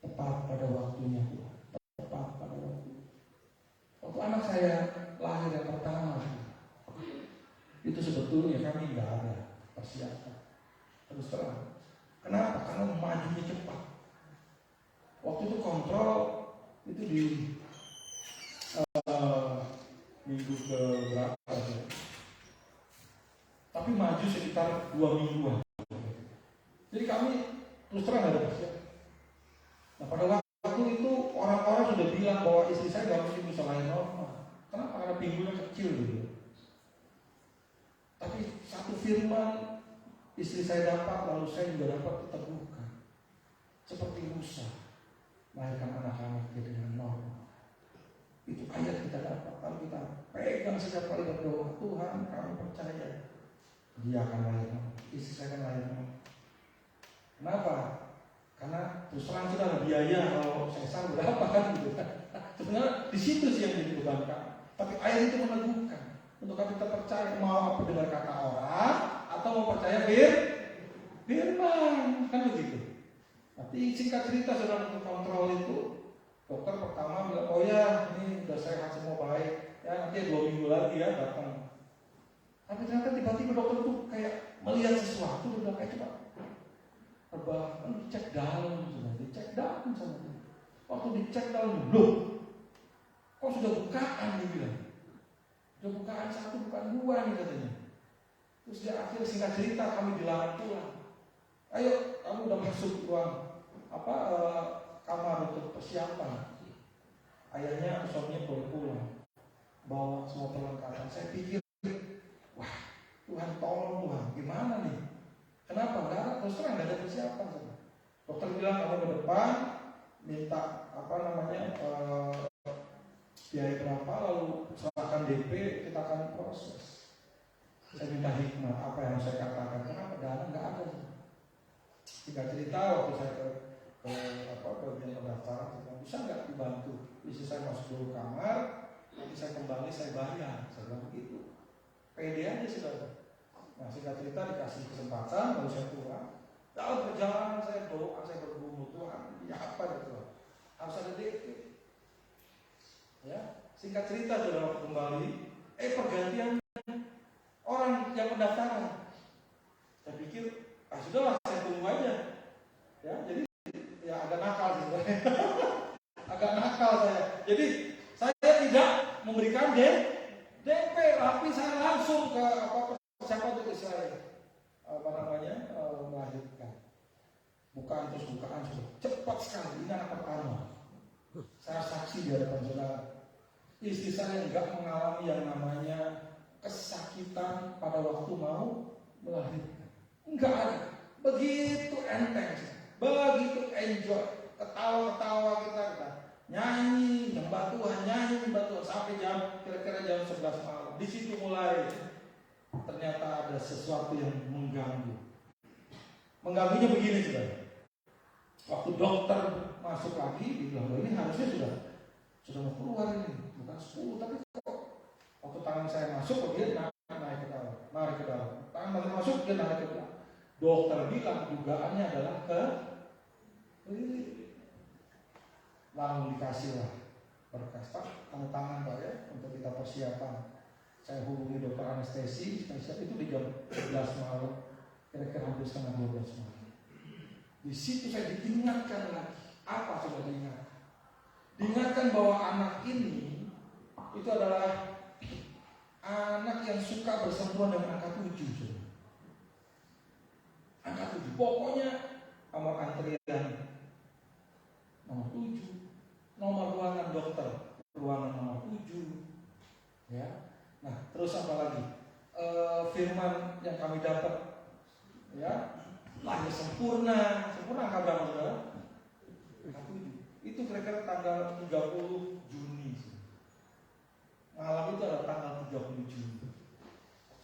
Tepat pada waktunya Tuhan. Tepat pada waktunya. Waktu anak saya lahir yang pertama, itu sebetulnya kami nggak ada persiapan. Terus terang. Kenapa? Karena majunya cepat. Waktu itu kontrol itu di minggu ke berapa ya? Tapi maju sekitar 2 mingguan. Jadi kami terus terang ada persiapan. Nah pada waktu itu orang-orang sudah bilang bahwa istri saya gak mungkin bisa lahir normal. Kenapa? Karena pinggulnya kecil gitu. Tapi satu firman istri saya dapat, lalu saya juga dapat diteguhkan. Seperti Musa melahirkan anak-anak dengan normal. Itu ayat kita dapat. Kalau kita pegang setiap kali berdoa, Tuhan kami percaya dia akan lahir normal, istri saya akan lahir normal. Kenapa? Karena terus terang sudah ada biaya kalau sesar berapa kan gitu. Sebenarnya di situ sih yang dibebankan. Tapi ayat itu meneguhkan untuk kita percaya mau apa dengar kata orang atau mau percaya firman kan begitu. Tapi singkat cerita sudah untuk kontrol itu, dokter pertama bilang oh ya ini udah sehat semua baik ya nanti 2 minggu lagi ya datang. Tapi ternyata tiba-tiba dokter tuh kayak melihat sesuatu udah kayak coba dicek dalam, dicek dalam sama dia. Waktu dicek dalam loh, kok sudah bukaan dia bilang. Sudah bukaan 1 bukan 2 nih katanya. Terus dia akhirnya singkat cerita kami dilarang pulang. Ayo kamu udah masuk ruang kamar untuk persiapan. ayahnya suaminya boleh pulang, bawa semua perlengkapan. Saya pikir, wah Tuhan tolong Tuhan, gimana nih? Kenapa? Enggak ada, terus terang nggak ada persiapan. Dokter bilang kamu ke depan, minta biaya berapa, lalu serahkan DP, kita akan proses. Saya minta hikmah, apa yang saya katakan? Kenapa? Dana nggak ada. Tidak cerita waktu saya ke bagian pendaftaran, saya bilang, bisa nggak dibantu? Bisa saya masuk dulu kamar, nanti saya kembali saya bayar. Saya bilang begitu. Pede aja saudara. Nah singkat cerita dikasih kesempatan, lalu saya pulang. Dalam perjalanan saya doa, saya bergumul, Tuhan, ya apa itu? Harus ada DP. Ya, singkat cerita saudara kembali, pergantian orang yang pendaftaran. Saya pikir, sudahlah saya tunggu aja. Ya, jadi ya agak nakal sebenarnya. Agak nakal saya. Jadi saya tidak memberikan DP, tapi saya langsung ke siapa itu Israel, melahirkan. Bukaan terus bukaan sudah cepat sekali. Ini anak pertama. Saya saksi di hadapan saudara. Istri saya enggak mengalami yang namanya kesakitan pada waktu mau melahirkan. Enggak ada. Begitu enteng, begitu enjoy, ketawa-ketawa kita nyanyi, nyembah Tuhan sampai kira-kira jam 11 malam. Di situ mulai ternyata ada sesuatu yang mengganggu. Mengganggunya begini saudara. Waktu dokter masuk lagi, dibilang ini harusnya sudah mau keluar ini, bukan 10 tapi kok waktu tangan saya masuk dia naik ke dalam. Tangan masih masuk dia naik ke dalam. Dokter bilang dugaannya adalah lalu dikasihlah berkas tanda tangan Pak ya untuk kita persiapan. Saya hubungi dokter anestesi spesial itu di jam 11 malam, kira-kira hampir setengah 12 malam. Di situ saya diingatkan lagi. Apa coba diingat? Diingatkan bahwa anak ini itu adalah anak yang suka bersentuhan dengan angka 7. Angka 7. Pokoknya nomor antrian nomor 7, nomor ruangan dokter ruangan nomor 7. Ya. Nah, terus apa lagi? Firman yang kami dapat, ya, lahir sempurna angka berapa saudara? Angka 7. Itu kira-kira tanggal 30 Juni. Malam itu adalah tanggal 30 Juni.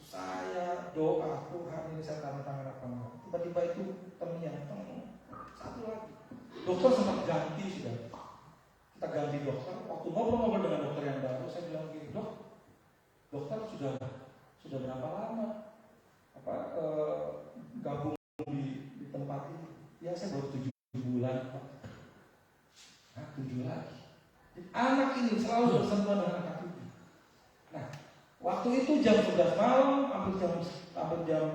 Saya doa, Tuhan ini saya tanda tangan apa enggak? Tiba-tiba itu ternyata satu lagi. Dokter sempat ganti sudah. Kita ganti dokter. Waktu ngobrol-ngobrol dengan dokter yang baru, saya bilang gini, dokter sudah berapa lama gabung di tempat ini? Ya saya baru 7 bulan Pak. 7 lagi. Anak ini selalu bersentuhan dengan anak 7. Nah, waktu itu jam 11 malam, hampir jam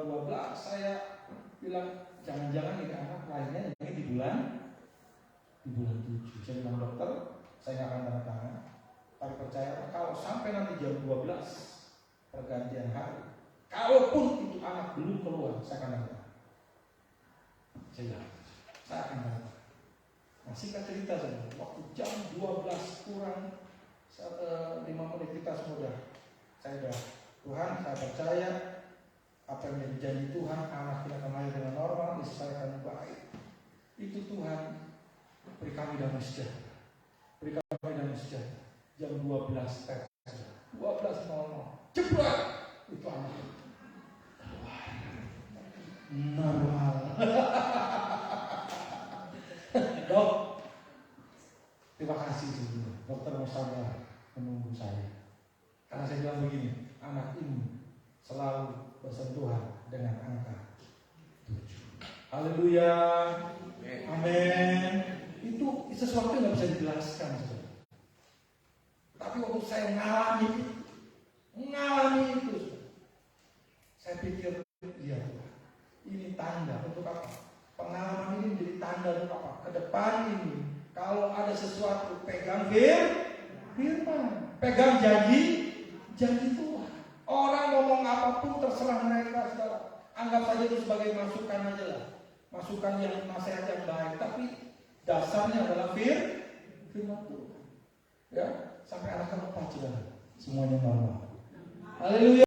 12 saya bilang jangan-jangan ini anak lainnya ini di bulan 7. Saya bilang dokter, saya nggak akan tanda tangan. Tapi percaya kalau sampai nanti jam 12 pergantian hari, kalaupun itu anak belum keluar, saya akan tanda tangan. Saya akan tanda tangan. Nah, singkat cerita saja, waktu jam 12 kurang 5 menit kita sudah, saya Tuhan, saya percaya apa yang menjadi janji Tuhan, anak kita akan lahir dengan normal, istri saya akan baik. Itu Tuhan beri kami damai sejahtera. Beri kami damai sejahtera. Jam 12 tes, 12.00, jebret itu anak normal. Dok, terima kasih sebelumnya. Dokter mau sabar menunggu saya. Karena saya bilang begini, anak ini selalu bersentuhan dengan angka 7. Haleluya, amin. Itu sesuatu yang nggak bisa dijelaskan, saudara. Tapi waktu saya mengalami itu, saya pikir, iya, ini tanda untuk apa? Pengalaman ini menjadi tanda untuk apa? Ke depan ini, kalau ada sesuatu, pegang firman, pegang janji Tuhan. Orang ngomong apapun terserah mereka, saudara. Anggap saja itu sebagai masukan aja lah, masukan yang nasihat yang baik. Tapi dasarnya adalah firman Tuhan. Ya, sampai anak keempat saudara, semuanya normal. Haleluya.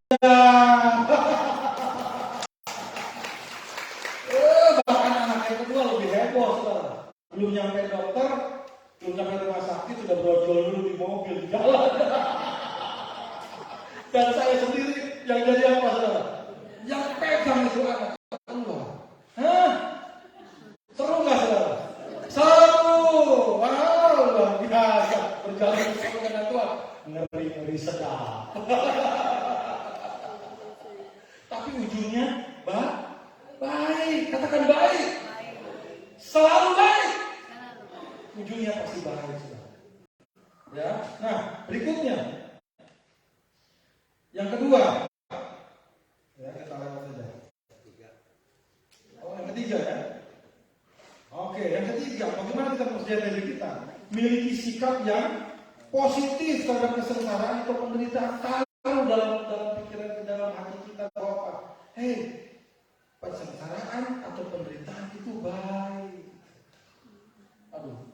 Bahkan anak yang kedua lebih heboh saudara. Belum nyampe dokter, belum nyampe rumah sakit, sudah brojol dulu di mobil di jalan. Dan saya sendiri yang jadi apa saudara? Yang pegang itu anak kedua. Hah? Seru nggak saudara? Seru. Wow, luar biasa. Berjalan bersama dengan Tuhan. Ngeri sedap. Tapi ujungnya baik. Katakan baik. Selalu baik. Ujungnya pasti baik saudara. Ya. Nah, berikutnya. Yang kedua. Ya, kita lewat saja. Oh, yang ketiga ya. Oke, yang ketiga, bagaimana kita menjadi diri kita? Miliki sikap yang positif terhadap kesengsaraan atau penderitaan. Taruh dalam pikiran, dalam hati kita bahwa apa? Hei, persengsaraan atau penderitaan itu baik. Aduh,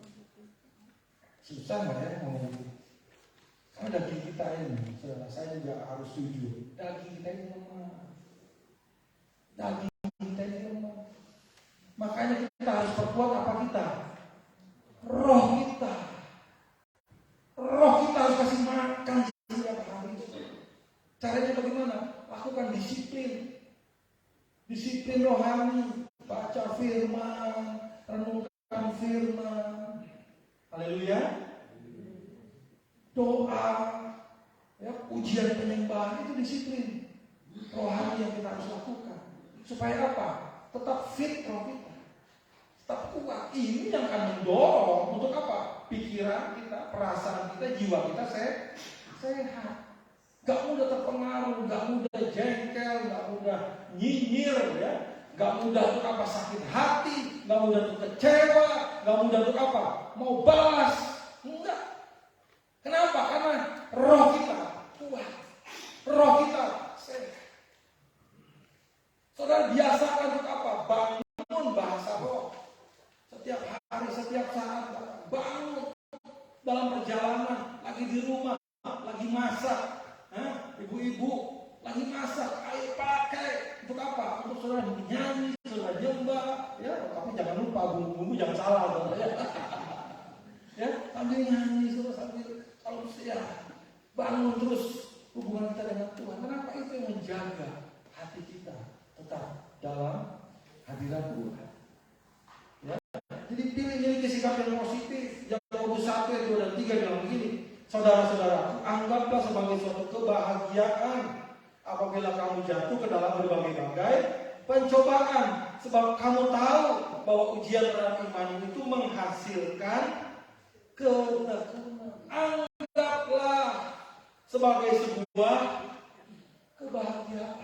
susah nggak ya ngomong itu? Karena daging kita ini, saudara, saya juga harus setuju. Daging kita ini lemah. Daging kita ini lemah. Makanya kita harus perkuat apa kita? Roh kita. Roh kita harus kasih makan setiap hari. Caranya bagaimana? Lakukan disiplin. Disiplin rohani. Baca firman. Renungkan firman. Haleluya. Doa. Ya, ujian penyembahan itu disiplin rohani yang kita harus lakukan. Supaya apa? Tetap fit roh kita. Tetap kuat. Ini yang akan mendorong untuk apa? Pikiran kita, perasaan kita, jiwa kita sehat. Gak mudah terpengaruh, gak mudah jengkel, gak mudah nyinyir, ya. Gak mudah untuk apa? Sakit hati, gak mudah untuk kecewa, gak mudah untuk apa? Mau balas. Enggak. Kenapa? Karena roh kita kuat. Roh kita sehat. Saudara biasakan untuk apa? Bangun bahasa roh. Setiap hari, setiap saat. Bangun dalam perjalanan. Lagi di rumah, lagi masak. Ibu-ibu lagi masak, ayo pakai. Untuk apa? Untuk saudara nyanyi, saudara nyembah. Ya, tapi jangan lupa bumbu-bumbu jangan salah. Saudara, ya. Ya, sambil nyanyi, saudara, sambil kalau ya, bangun terus hubungan kita dengan Tuhan. Kenapa itu yang menjaga hati kita tetap dalam hadirat Tuhan. Ya. Jadi pilih sikap yang positif. Yakobus 1 ayat 2 dan 3 bilang begini, saudara-saudara, anggaplah sebagai suatu kebahagiaan apabila kamu jatuh ke dalam berbagai-bagai pencobaan, sebab kamu tahu bahwa ujian terhadap iman itu menghasilkan ketekunan. Anggaplah sebagai sebuah kebahagiaan.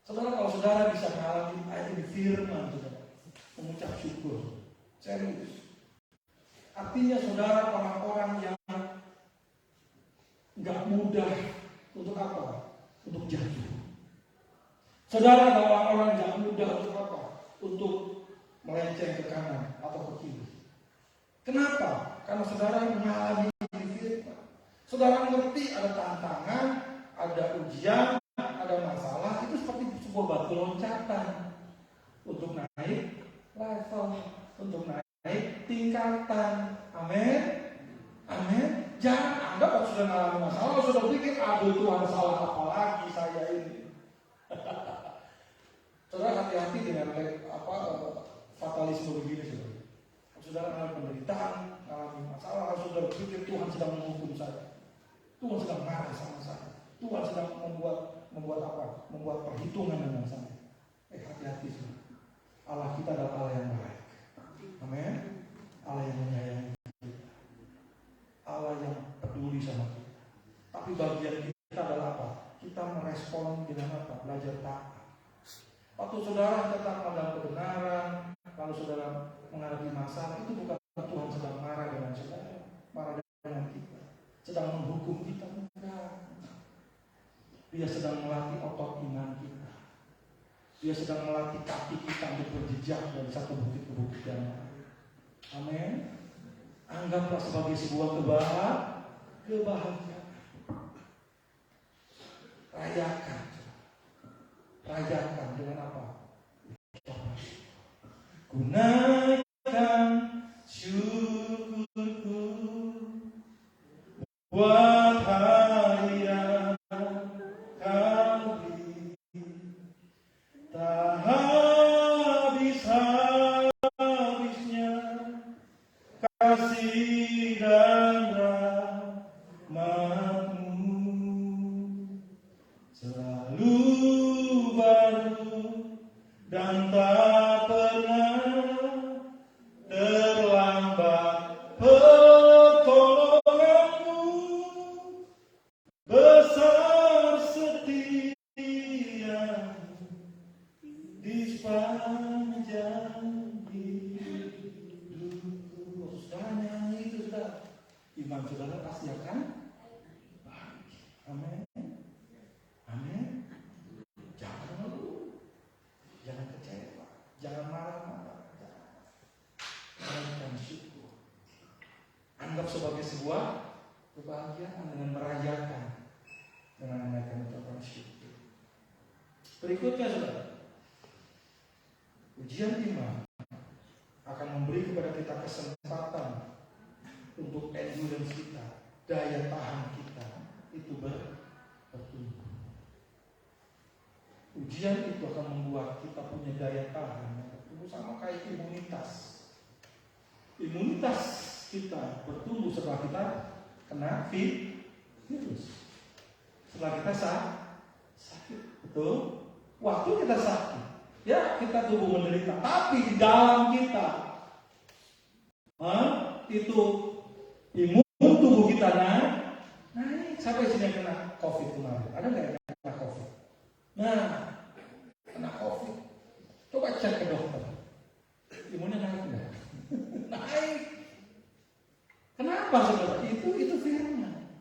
Saudara, kalau saudara bisa mengalami ayat ini firman, saudara, mengucap syukur, serius. Artinya saudara orang-orang yang nggak mudah untuk apa? Untuk jatuh. Saudara orang-orang nggak mudah untuk apa? Untuk melenceng ke kanan atau ke kiri. Kenapa? Karena saudara mengalami firman. Saudara mengerti ada tantangan, ada ujian, ada masalah, itu seperti sebuah batu loncatan untuk naik level, untuk naik tingkatan. Amin. Amin. Jangan anggap kalau sudah mengalami masalah, sudah pikir aduh Tuhan salah apa lagi saya ini. Saudara hati-hati dengan fatalisme begini saudara. Saudara mengalami penderitaan, mengalami masalah, saudara pikir Tuhan sedang menghukum saya. Tuhan sedang marah sama saya. Tuhan sedang membuat apa? Membuat perhitungan dengan saya. Hati-hati saudara. Allah kita adalah Allah yang baik. Amin. Allah yang menyayangi kita. Allah yang peduli sama kita. Tapi bagian kita adalah apa? Kita merespon dengan apa? Belajar taat. Waktu saudara tetap dalam kebenaran, kalau saudara menghadapi masalah, itu bukan Tuhan sedang marah dengan saudara, marah dengan kita, sedang menghukum kita, enggak. Dia sedang melatih otot iman kita. Dia sedang melatih kaki kita untuk berjejak dari satu bukit ke bukit yang lain. Amin. Anggaplah sebagai sebuah kebahagiaan. Rayakan dengan apa? Gunakan syukurku buat hari yang kau beri. Tak habis-habisnya kasih dan rahmat-Mu, selalu baru dan tak pernah terlambat. Pertolongan-Mu besar setia di sepanjang hidupku. Saudara nyanyi itu, saudara. Iman saudara pasti akan bahagia. Amin. Amin. Jangan mengeluh, jangan kecewa, jangan marah-marah, jangan syukur. Anggap sebagai sebuah kebahagiaan dengan merayakan, dengan menaikkan ucapan syukur. Berikutnya, saudara, ujian iman akan memberi kepada kita kesempatan untuk endurance kita, daya tahan kita itu bertumbuh. Ujian itu akan membuat kita punya daya tahan yang bertumbuh, sama kayak imunitas. Imunitas kita bertumbuh setelah kita kena virus, setelah kita sakit, betul? Waktu kita sakit, ya kita tubuh menderita, tapi di dalam kita itu imun tubuh kita naik. Sampai sini kena COVID kemarin, ada nggak yang kena COVID? Nah, kena COVID, coba cek ke dokter, imunnya naik nggak? Naik. Kenapa, saudara? Itu firman.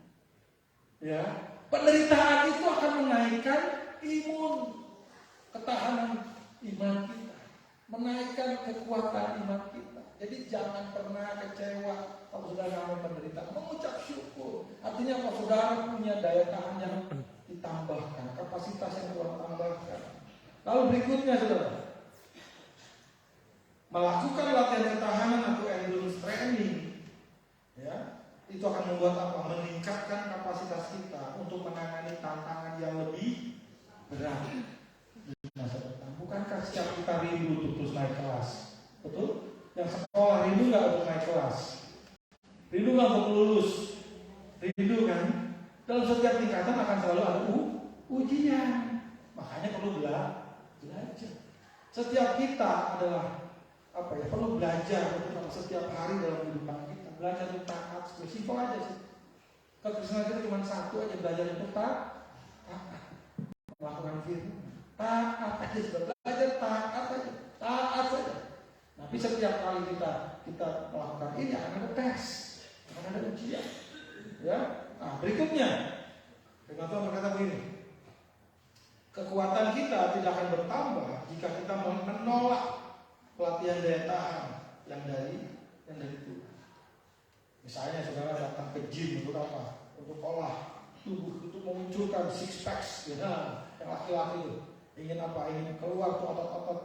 Ya, penderitaan itu akan menaikkan imun, ketahanan iman kita, menaikkan kekuatan iman kita. Jadi jangan pernah kecewa kalau saudara mengalami penderitaan. Mengucap syukur, artinya kalau saudara punya daya tahan yang ditambahkan, kapasitas yang Tuhan tambahkan. Lalu berikutnya, saudara, melakukan latihan ketahanan atau endurance training, ya, itu akan membuat apa? Meningkatkan kapasitas kita untuk menangani tantangan yang lebih berat di masa depan. Bukankah setiap kita rindu untuk terus naik kelas? Betul? Yang sekolah rindu nggak untuk naik kelas? Rindu nggak untuk lulus? Rindu kan? Dalam setiap tingkatan akan selalu ada ujian. Makanya perlu belajar. Setiap kita adalah perlu belajar untuk setiap hari dalam kehidupan kita. Belajar untuk taat, simpel aja sih. Kekristenan kita cuma satu aja, belajar untuk taat. Melakukan firman. Taat aja, belajar taat saja. Tapi setiap kali kita melakukan ini akan ada tes, akan ada ujian. Ya. Nah, berikutnya, firman Tuhan berkata begini. Kekuatan kita tidak akan bertambah jika kita menolak pelatihan daya tahan yang dari Tuhan. Misalnya saudara datang ke gym untuk apa? Untuk olah tubuh, untuk memunculkan six packs, ya, yang laki-laki itu ingin apa? Ingin keluar tuh otot-otot.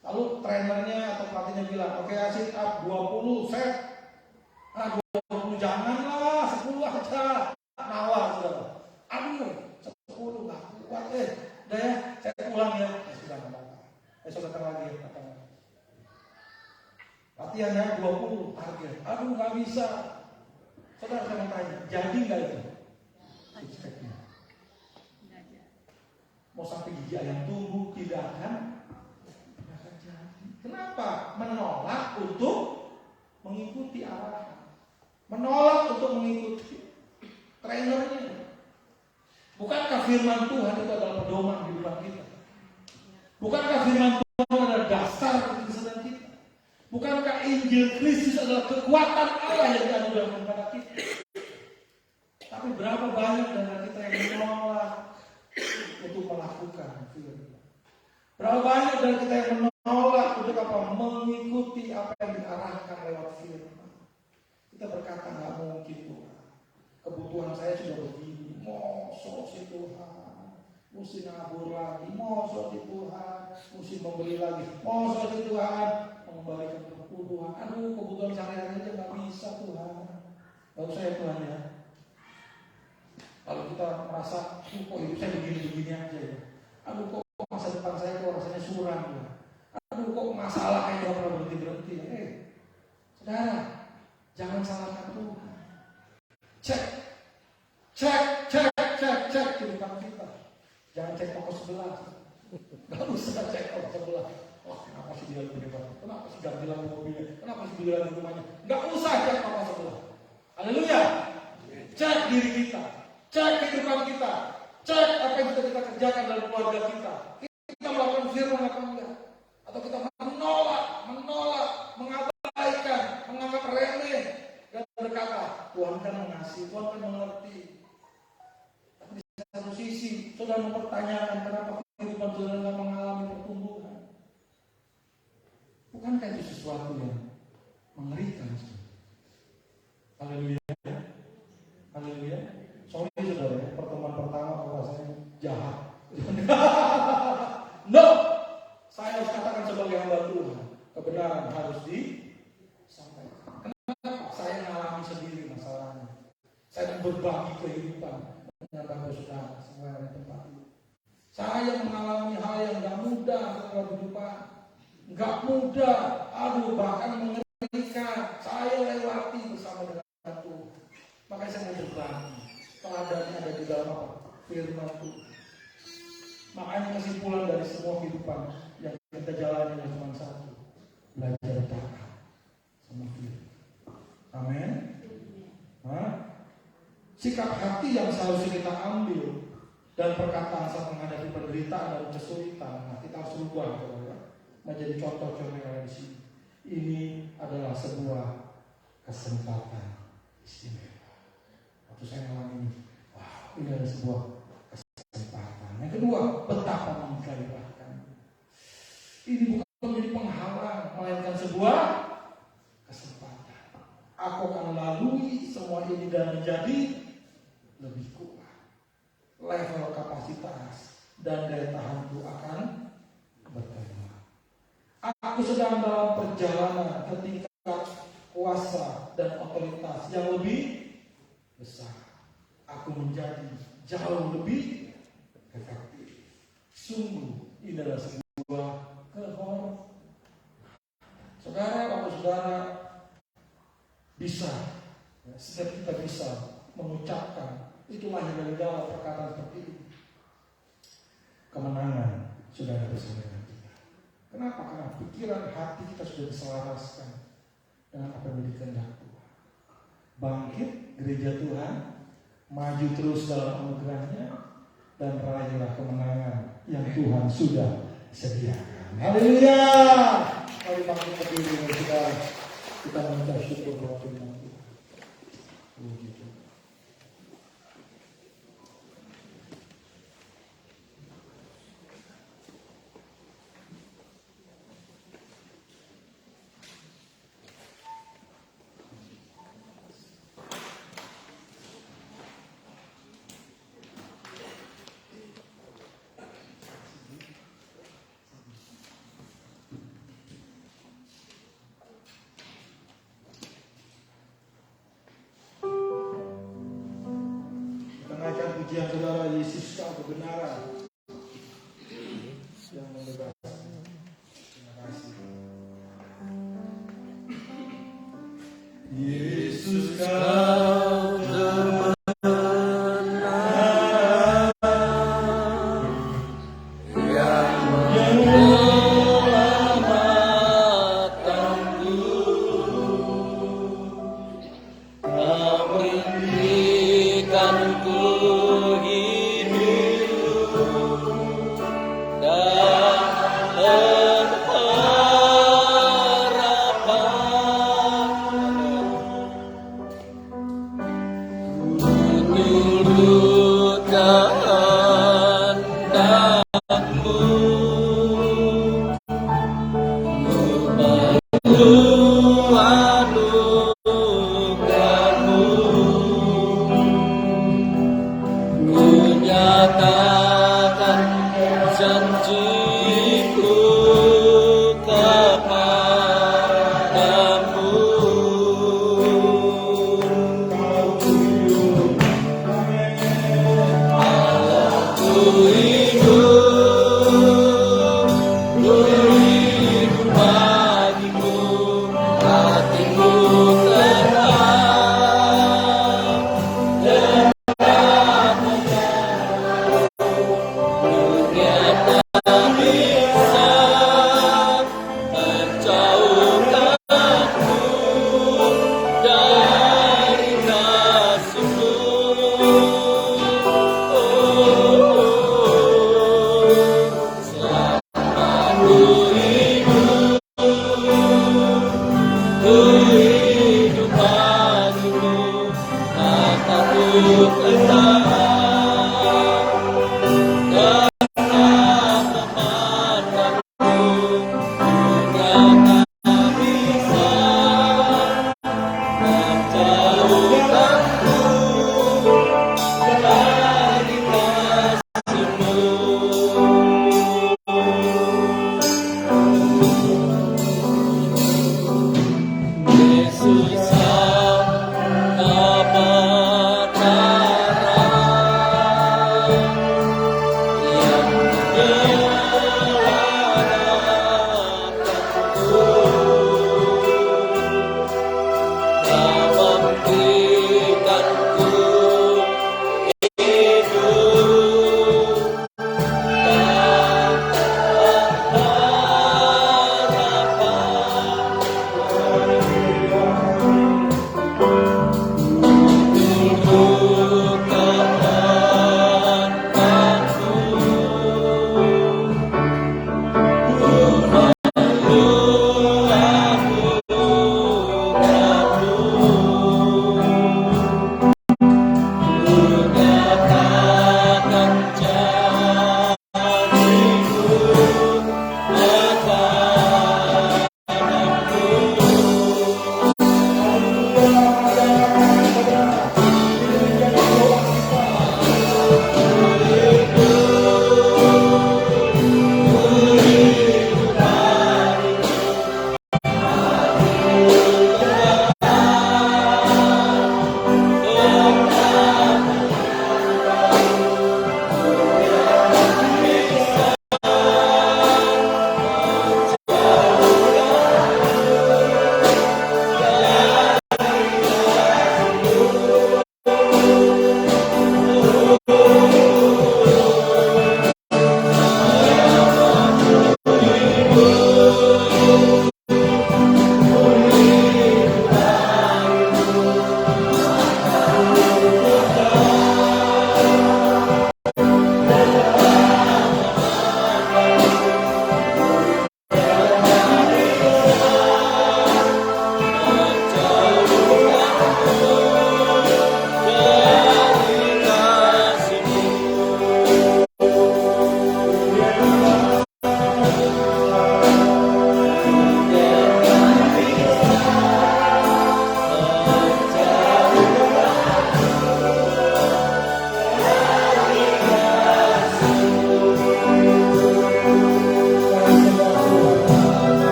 Lalu trainernya atau pelatihnya bilang, oke, sit up 20 set. 20 janganlah, 10 aja. Nawar, saudara. Aduh, 10 nggak kuat Daya, saya pulang ya. Sudah nggak apa-apa. Besok datang lagi. Latihannya 20 target. Aduh, nggak bisa. Saudara, saya mau tanya, jadi nggak itu? Expect-nya. Mau sampai gigi ayam tumbuh, tidak akan jadi. Kenapa? Menolak untuk mengikuti arahan. Menolak untuk mengikuti trainernya. Bukankah firman Tuhan itu adalah pedoman kehidupan kita? Bukankah firman Tuhan adalah dasar kekristenan kita? Bukankah Injil Kristus adalah kekuatan Allah yang dianugerahkan kepada kita? Tapi berapa banyak dari kita yang menolak untuk melakukan firman? Berapa banyak dari kita yang menolak untuk apa? Mengikuti apa yang diarahkan lewat firman. Kita berkata nggak mungkin Tuhan. Kebutuhan saya sudah begini. Mosok sih Tuhan. Mesti nabur lagi. Mosok sih Tuhan. Mesti membeli lagi. Mosok sih Tuhan. Mengembalikan kebutuhan. Aduh, kebutuhan sehari-hari aja nggak bisa Tuhan. Gak usah ya Tuhan ya. Kalau kita merasa, kok hidup saya begini-begini aja ya. Aduh, kok masa depan saya kok rasanya suram ya. Aduh, kok masalah kayak gak pernah berhenti-berhenti ya. Saudara, jangan salahkan Tuhan. Cek kehidupan kita. Jangan cek toko sebelah. Gak usah cek toko sebelah. Wah, kenapa sih dia lebih hebat? Kenapa sih gak bilang mobilnya? Kenapa sih bilang rumahnya? Gak usah cek toko sebelah. Haleluya. Cek diri kita. Cek kehidupan kita. Cek apa yang kita kerjakan dalam keluarga kita. Kita melakukan firman apa enggak? Atau kita menolak, mengabaikan, menganggap remeh dan berkata, Tuhan kan mengasihi, Tuhan kan mengerti. Tapi di satu sisi, saudara mempertanyakan kenapa kehidupan saudara tidak mengalami pertumbuhan. Bukankah itu sesuatu yang mengerikan? Haleluya. Haleluya. Sorry saudara, pertemuan pertama aku rasanya jahat. No, saya harus katakan sebagai hamba Tuhan, kebenaran harus disampaikan. Kenapa? Saya mengalami sendiri masalahnya. Saya berbagi kehidupan dengan bapak saudara semua di tempat ini. Saya mengalami hal yang gak mudah dalam kehidupan, gak mudah. Aduh, bahkan mengerikan. Saya lewati bersama dengan Tuhan. Makanya saya mau berbagi. Teladannya ada di dalam apa? Firman Tuhan. Makanya kesimpulan dari semua kehidupan yang kita jalani adalah cuma satu. Belajar taat sama firman. Amin. Sikap hati yang seharusnya kita ambil dan perkataan saat menghadapi penderitaan dan kesulitan, nah kita harus ubah ya, menjadi contoh-contoh yang ada di sini. Ini adalah sebuah kesempatan istimewa. Waktu saya mengalami, wah, ini adalah sebuah kesempatan. Yang kedua, betapa menggairahkan. Ini bukan menjadi penghalang, melainkan sebuah kesempatan. Aku akan lalui semua ini dan menjadi lebih kuat. Level kapasitas dan daya tahanku akan bertambah. Aku sedang dalam perjalanan ke tingkat kuasa dan otoritas yang lebih besar. Aku menjadi jauh lebih efektif. Sungguh ini adalah sebuah kehormatan. Saudara, kalau saudara bisa, setiap kita bisa mengucapkan, itu lahir dari dalam perkataan seperti ini. Kemenangan sudah ada bersama dengan kita. Kenapa? Karena pikiran hati kita sudah diselaraskan dengan apa yang dikehendaki Tuhan. Bangkit gereja Tuhan, maju terus dalam anugerahnya, dan raihlah kemenangan yang Tuhan sudah sediakan. Haleluya. Mari bangkit berdiri saudara. Kita mengucap syukur kepada Tuhan. Pujian saudara, Yesus kau kebenaran yang membebaskan. Terima kasih. Yesus kau kebenaran yang menyelamatkanku. Kau memberikanku hidup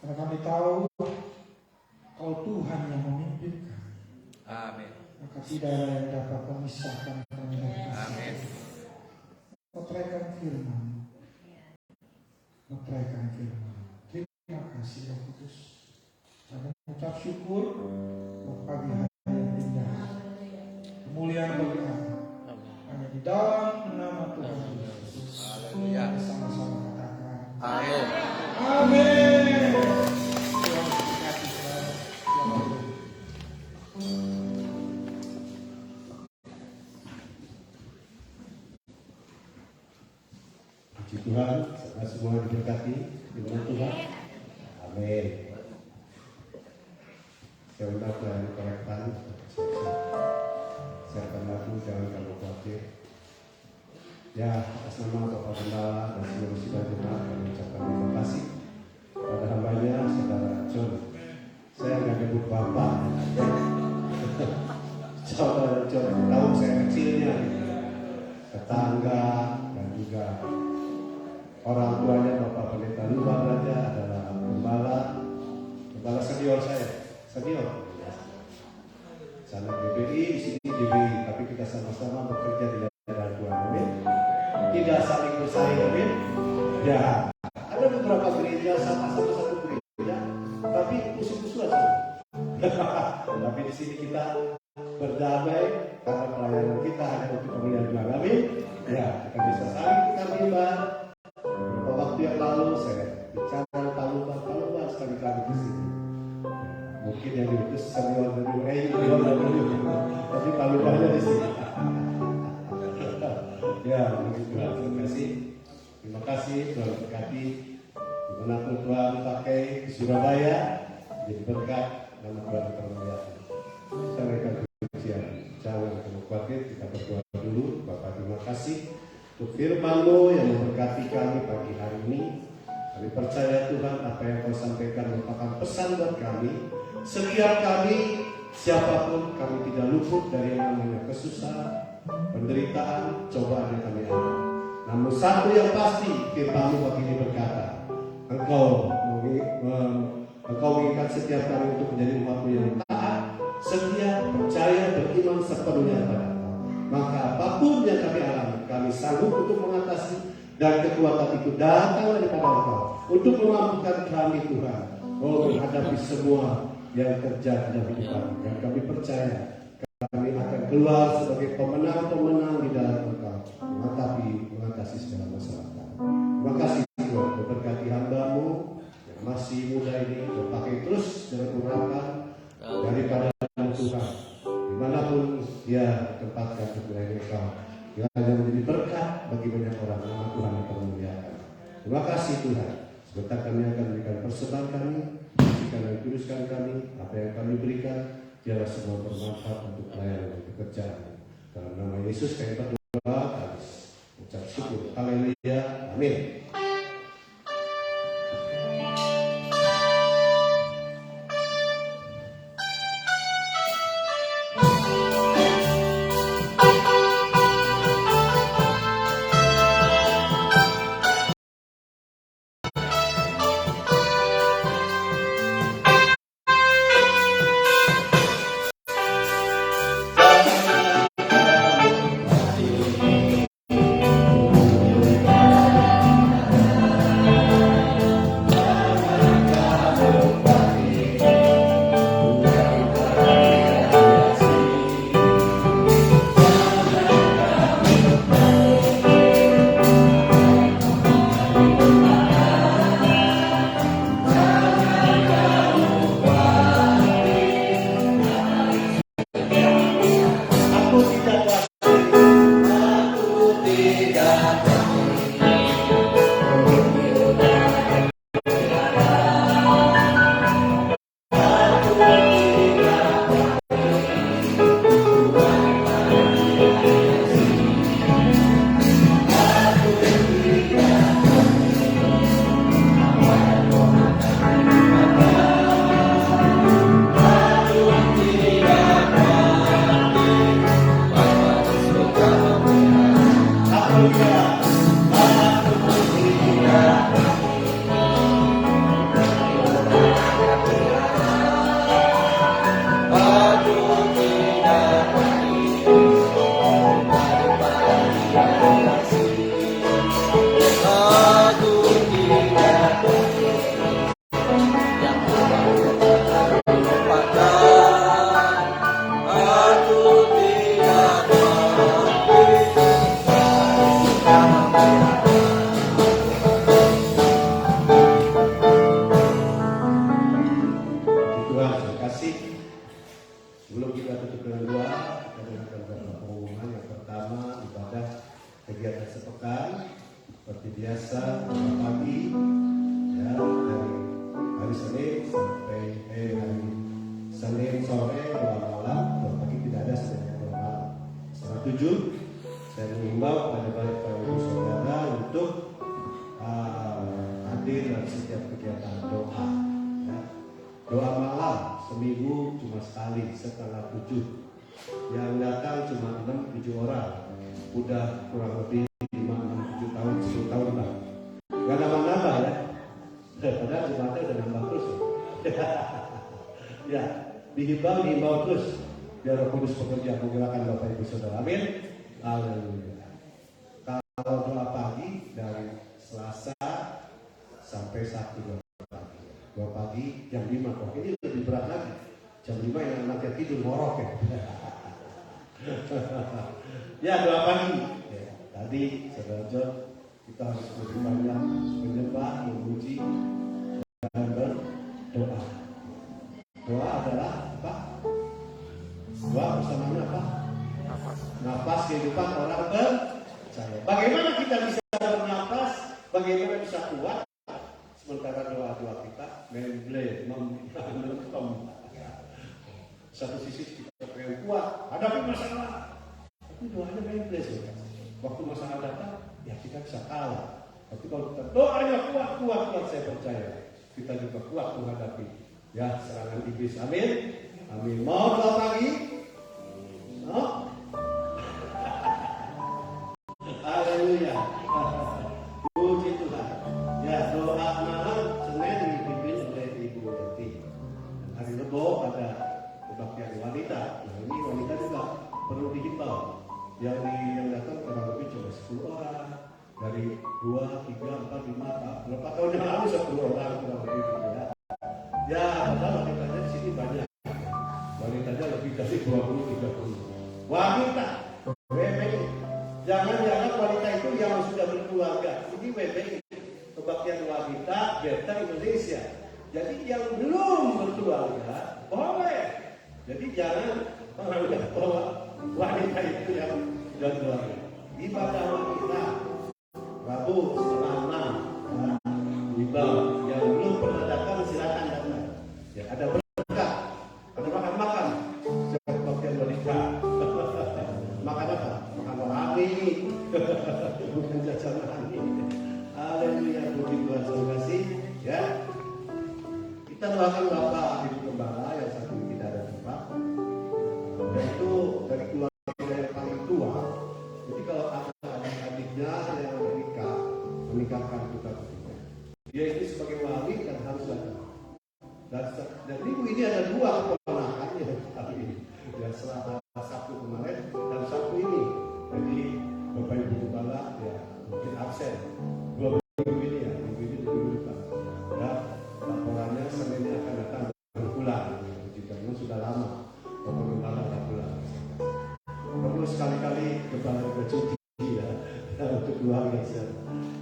Karena kami tahu kalau Tuhan yang memimpinkan. Amin. Maka tidak ada yang dapat memisahkan kami dari kasih. Amin. Meteraikan firman. Meteraikan firman. Terima kasih Roh Kudus. Kami mengucap syukur untuk pagi hari yang indah. Kemuliaan bagi kami. Hanya di dalam nama Tuhan Yesus. Haleluya. Bersama-sama katakan. Amin. Amin. Tuhan memberkati selalu. Selamat. Puji Tuhan, saudara semua diberkati dengan Tuhan. Amin. Saya undang pelayan kolektan. Saya akan lagu, jangan kamu khawatir. Ya, atas nama Bapak Bendala dan seluruh sidang jemaat kami ucapkan terima kasih pada hambanya Saudara John. Saya nggak nyebut Bapak. Saudara John tahu saya kecilnya, tetangga dan juga orang tuanya Bapak Pendeta Luba Raja adalah gembala senior saya, senior. Sana GBI, di sini GBI, tapi kita sama-sama bekerja di dalam Tuhan. Amin. Tidak saling bersaing, amin. Ya, ada beberapa gereja sama satu gereja, tapi musuh-musuhan semua. Tapi di sini kita berdamai karena pelayanan kita hanya untuk kemuliaan Tuhan. Amin. Ya, kita bisa saling terlibat. Beberapa waktu yang lalu saya bicara Taluban sekali-kali di sini. Mungkin yang diutus senior dari tapi Talubannya di sini. Ya, begitu. Terima kasih Tuhan berkati. Dimanapun Tuhan pakai di Surabaya, jadi berkat nama Tuhan termuliakan. Sampai kemudian, jangan kamu khawatir, kita berdoa dulu. Bapak terima kasih untuk firman-Mu yang memberkati kami pagi hari ini. Kami percaya Tuhan apa yang Kau sampaikan merupakan pesan buat kami. Setiap kami, siapapun, kami tidak luput dari yang namanya kesusahan, penderitaan, cobaan yang kami alami. Namun satu yang pasti, firman-Mu pagi ini berkata, Engkau menginginkan setiap kami untuk menjadi umat-Mu yang taat, setia, percaya, beriman sepenuhnya kepada Engkau. Maka apapun yang kami alami, kami sanggup untuk mengatasi, dan kekuatan itu datang daripada Engkau untuk memampukan kami Tuhan, menghadapi semua yang terjadi dalam hidup kami. Dan kami percaya kami akan keluar sebagai pemenang-pemenang di dalam Engkau, mengatasi segala masalah kami. Terima kasih Tuhan, memberkati hamba-Mu yang masih muda ini, berpakai terus dengan urapan daripada Tuhan. Dimanapun dia tempatkan kemuliaan Engkau, dia hanya menjadi berkat bagi banyak orang. Nama Tuhan dipermuliakan. Terima kasih Tuhan. Sebentar kami akan berikan persembahan kami, berikan dan kuduskan kami, apa yang kami berikan, biarlah semua bermanfaat untuk pelayanan dan pekerjaan. Dalam nama Yesus kami berdoa, kami ucap syukur. Haleluya. Amin. tutup dengan doa. Kita dengarkan beberapa pengumuman. Yang pertama, ibadah kegiatan sepekan seperti biasa pagi ya, dari hari Senin sampai hari Senin sore doa malam, doa pagi tidak ada, sedangkan doa malam. Setelah 7, saya mengimbau kepada Bapak Ibu Saudara untuk hadir dalam setiap kegiatan doa. Ya. Doa malam seminggu cuma sekali setengah 7. Yang datang cuma 6-7 orang. Udah kurang lebih 5-7 tahun, 10 tahun lah. Gak nambah-nambah ya. Padahal jemaatnya udah nambah terus. Ya, dihimbau terus. Biar Roh Kudus bekerja menggerakkan Bapak Ibu Saudara. Amin. Haleluya. Kalau doa pagi dari Selasa sampai Sabtu doa pagi jam 5 kok. Ini lebih berat lagi. Jam 5 yang anaknya tidur ngorok ya. Ya doa pagi. Ya, tadi Saudara John, kita harus lebih banyak menyembah, memuji dan berdoa. Doa adalah apa? Doa bersamanya apa? Nafas kehidupan orang percaya. Bagaimana kita bisa bernafas? Bagaimana bisa kuat? Sementara doa-doa kita melempem. Satu sisi kita pengen kuat, hadapi masalah. Tapi doanya membles ya. Waktu masalah datang, ya kita bisa kalah. Tapi kalau kita doanya kuat saya percaya. Kita juga kuat menghadapi ya serangan iblis. Amin. Amin. Mau doa pagi? No? Haleluya. Puji Tuhan. Ya, doa malam Senin dipimpin oleh Ibu Yati. Hari Rebo ada kebaktian wanita. Nah, ini wanita juga perlu dihimbau. Yang datang kurang lebih cuma 10 orang. Dari 2, 3, 4, 5, berapa tahun yang lalu 10 orang kurang lebih gitu ya. Ya, padahal wanitanya di sini banyak. Wanitanya lebih dari 20-30. Wanita, WBI. Jangan-jangan wanita itu yang sudah berkeluarga. Ini WBI, kebaktian wanita Beta Indonesia. Jadi yang belum berkeluarga boleh. Jadi jangan menganggap bahwa wanita itu yang sudah berkeluarga. Ibadah wanita Rabu setengah 6. Ibadah yang belum pernah datang silakan datang. Ya ada berkah, ada makan-makan. Kebaktian wanita. Makan apa? Makan rohani. Bukan jajanan ini. Haleluya, puji Tuhan, terima kasih. Ya, kita doakan Bapak Ibu Gembala yang saat ini tidak ada tempat. Yaitu dari keluarga yang paling tua. Jadi kalau adik-adiknya yang menikahkan putra putrinya, dia ini sebagai wali kan harus datang. Dan ibu ini ada 2 keponakannya hari ini. Ya, setelah Sabtu kemarin dan Sabtu ini. Jadi Bapak Ibu Gembala ya mungkin absen 2 minggu ini ya, minggu ini lupa. Ya, laporannya Seninnya akan datang pulang. Jika memang sudah lama Bapak Gembala akan pulang. Perlu sekali-kali Gembala juga cuti ya untuk keluarga saya.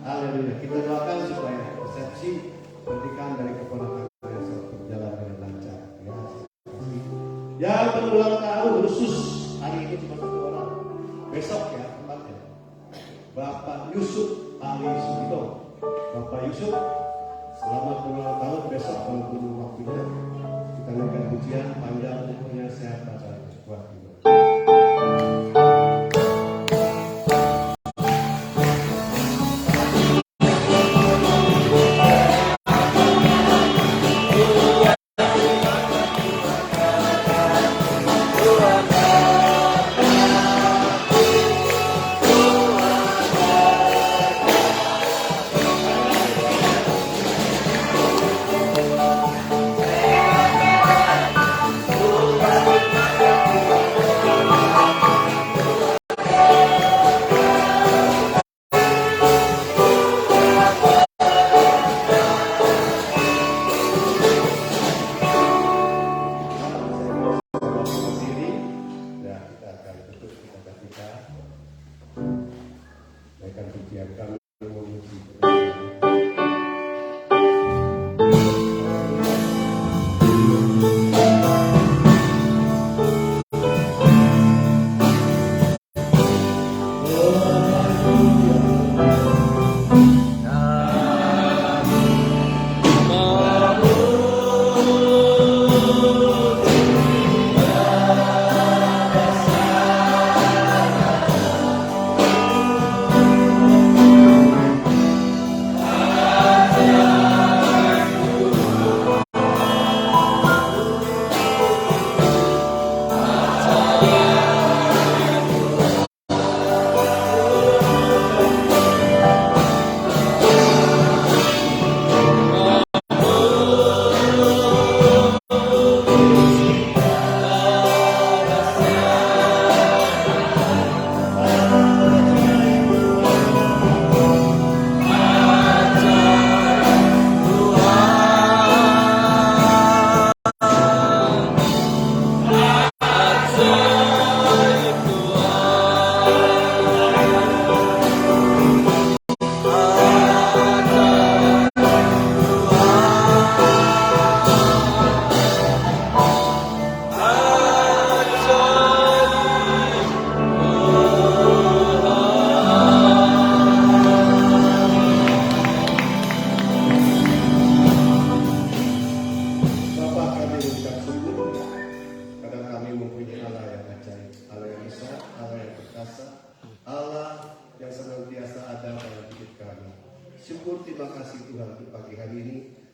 Haleluya. Kita doakan supaya resepsi pernikahan dari keponakan yang berjalan dengan lancar. Ya, yang berulang tahun khusus hari ini cuma 1 orang. Besok ya tempatnya Bapak Yusuf Ali Sugito. Bapak Yusuf, selamat berulang tahun besok walaupun waktunya. Kita naikkan pujian panjang umurnya sehat pada buat kita.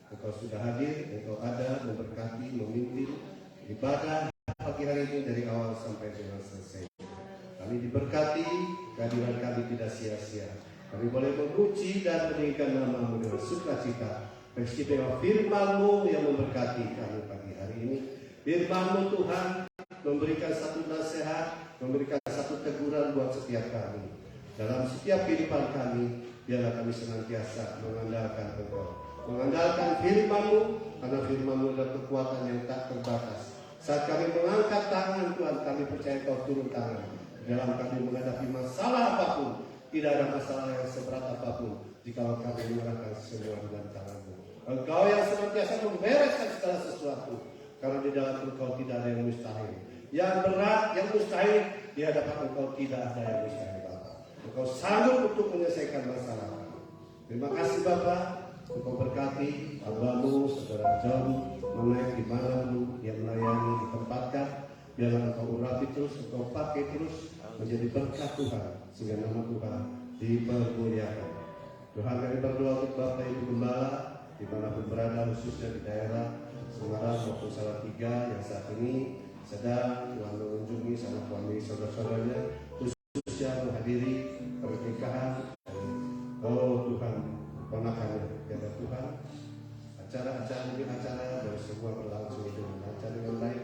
Engkau sudah hadir, Engkau ada memberkati, memimpin ibadah pagi hari ini dari awal sampai dengan selesai. Kami diberkati, kehadiran kami tidak sia-sia. Kami boleh memuji dan meninggikan nama-Mu dengan sukacita. Peristiwa firman-Mu yang memberkati kami pagi hari ini. Firman-Mu Tuhan memberikan satu nasihat, memberikan satu teguran buat setiap kami. Dalam setiap kehidupan kami, biarlah kami senantiasa mengandalkan Engkau. Mengandalkan firman-Mu, karena firman-Mu adalah kekuatan yang tak terbatas. Saat kami mengangkat tangan Tuhan, kami percaya Engkau turun tangan. Dalam kami menghadapi masalah apapun, tidak ada masalah yang seberat apapun jika kami menyerahkan semua dalam tangan-Mu. Engkau yang senantiasa membereskan segala sesuatu, karena di dalam Engkau tidak ada yang mustahil. Yang berat, yang mustahil, di hadapan Engkau tidak ada yang mustahil, Bapa. Engkau sanggup untuk menyelesaikan masalah kami. Terima kasih Bapa. Engkau berkati hamba-Mu, Saudara John, menaik di mana-Mu dia melayani, ditempatkan. Biarlah Engkau urapi terus, Engkau pakai terus menjadi berkat Tuhan, sehingga nama Tuhan dipermuliakan. Tuhan, kami berdoa untuk Bapak Ibu Gembala dimanapun berada, khususnya di daerah Semarang maupun Salatiga yang saat ini sedang Tuhan mengunjungi sama suami saudara-saudaranya, khususnya menghadiri pernikahan. Oh Tuhan, ponakannya, biarlah Tuhan acara-acara demi acara dari semua berlangsung dengan lancar dengan baik,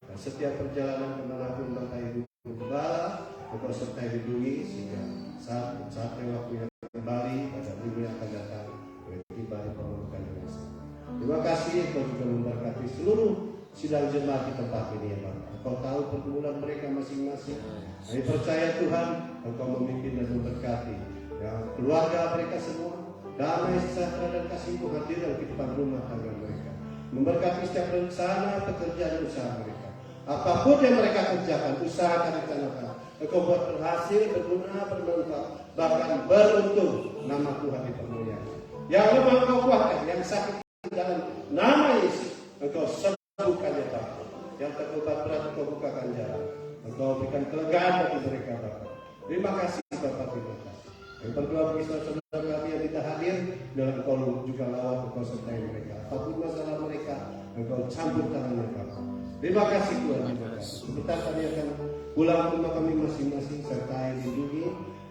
dan setiap perjalanan kemanapun Bapak Ibu Gembala Engkau sertai lindungi, sehingga saat waktunya kembali pada minggu yang akan datang tiba di pemenuhan yang sama. Terima kasih Engkau juga memberkati seluruh sidang jemaat di tempat ini ya Bapak. Engkau tahu pergumulan mereka masing-masing. Kami percaya Tuhan Engkau memimpin dan memberkati ya, keluarga mereka semua. Damai, sejahtera dan kasih-Mu hadir dalam kehidupan rumah tangga mereka. Memberkati setiap rencana, pekerjaan, usaha mereka. Apapun yang mereka kerjakan, usaha kami rencanakan, Engkau buat berhasil, berguna, bermanfaat, bahkan beruntung. Nama Tuhan dipermuliakan. Yang lemah Engkau kuatkan, yang sakit dalam nama Yesus Engkau sembuhkan ya Bapa. Yang terbeban berat Engkau bukakan jalan. Engkau berikan kelegaan bagi mereka Bapa. Terima kasih Bapak, terima kasih. Yang berdoa bagi saudara kami yang tidak hadir, dalam Engkau juga lawat, Engkau sertai mereka. Apapun masalah mereka, Engkau campur tangannya Bapak. Terima kasih Tuhan, terima kasih. Sebentar kami akan pulang ke rumah kami masing-masing, sertai lindungi.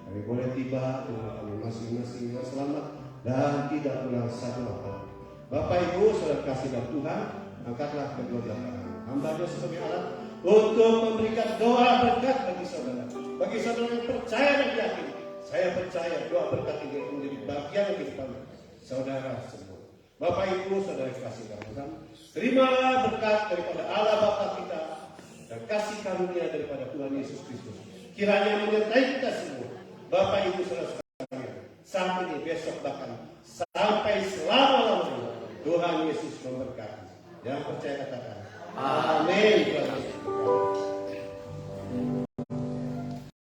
Kami boleh tiba ke rumah kami masing-masing dengan selamat dan tidak pulang satu apa. Bapak Ibu, saudara kasih dalam Tuhan, angkatlah kedua belah tangan hamba-Nya sebagai alat untuk memberikan doa berkat bagi saudara. Bagi saudara yang percaya dan yakin, saya percaya doa berkat ini menjadi bagian kehidupan saudara semua. Bapak Ibu, saudara kasih dalam Tuhan, terimalah berkat daripada Allah Bapa kita dan kasih karunia daripada Tuhan Yesus Kristus. Kiranya menyertai kita semua. Bapak Ibu, saudara sekalian, saat ini, besok bahkan sampai selama-lamanya Tuhan Yesus memberkati. Yang percaya katakan, amin.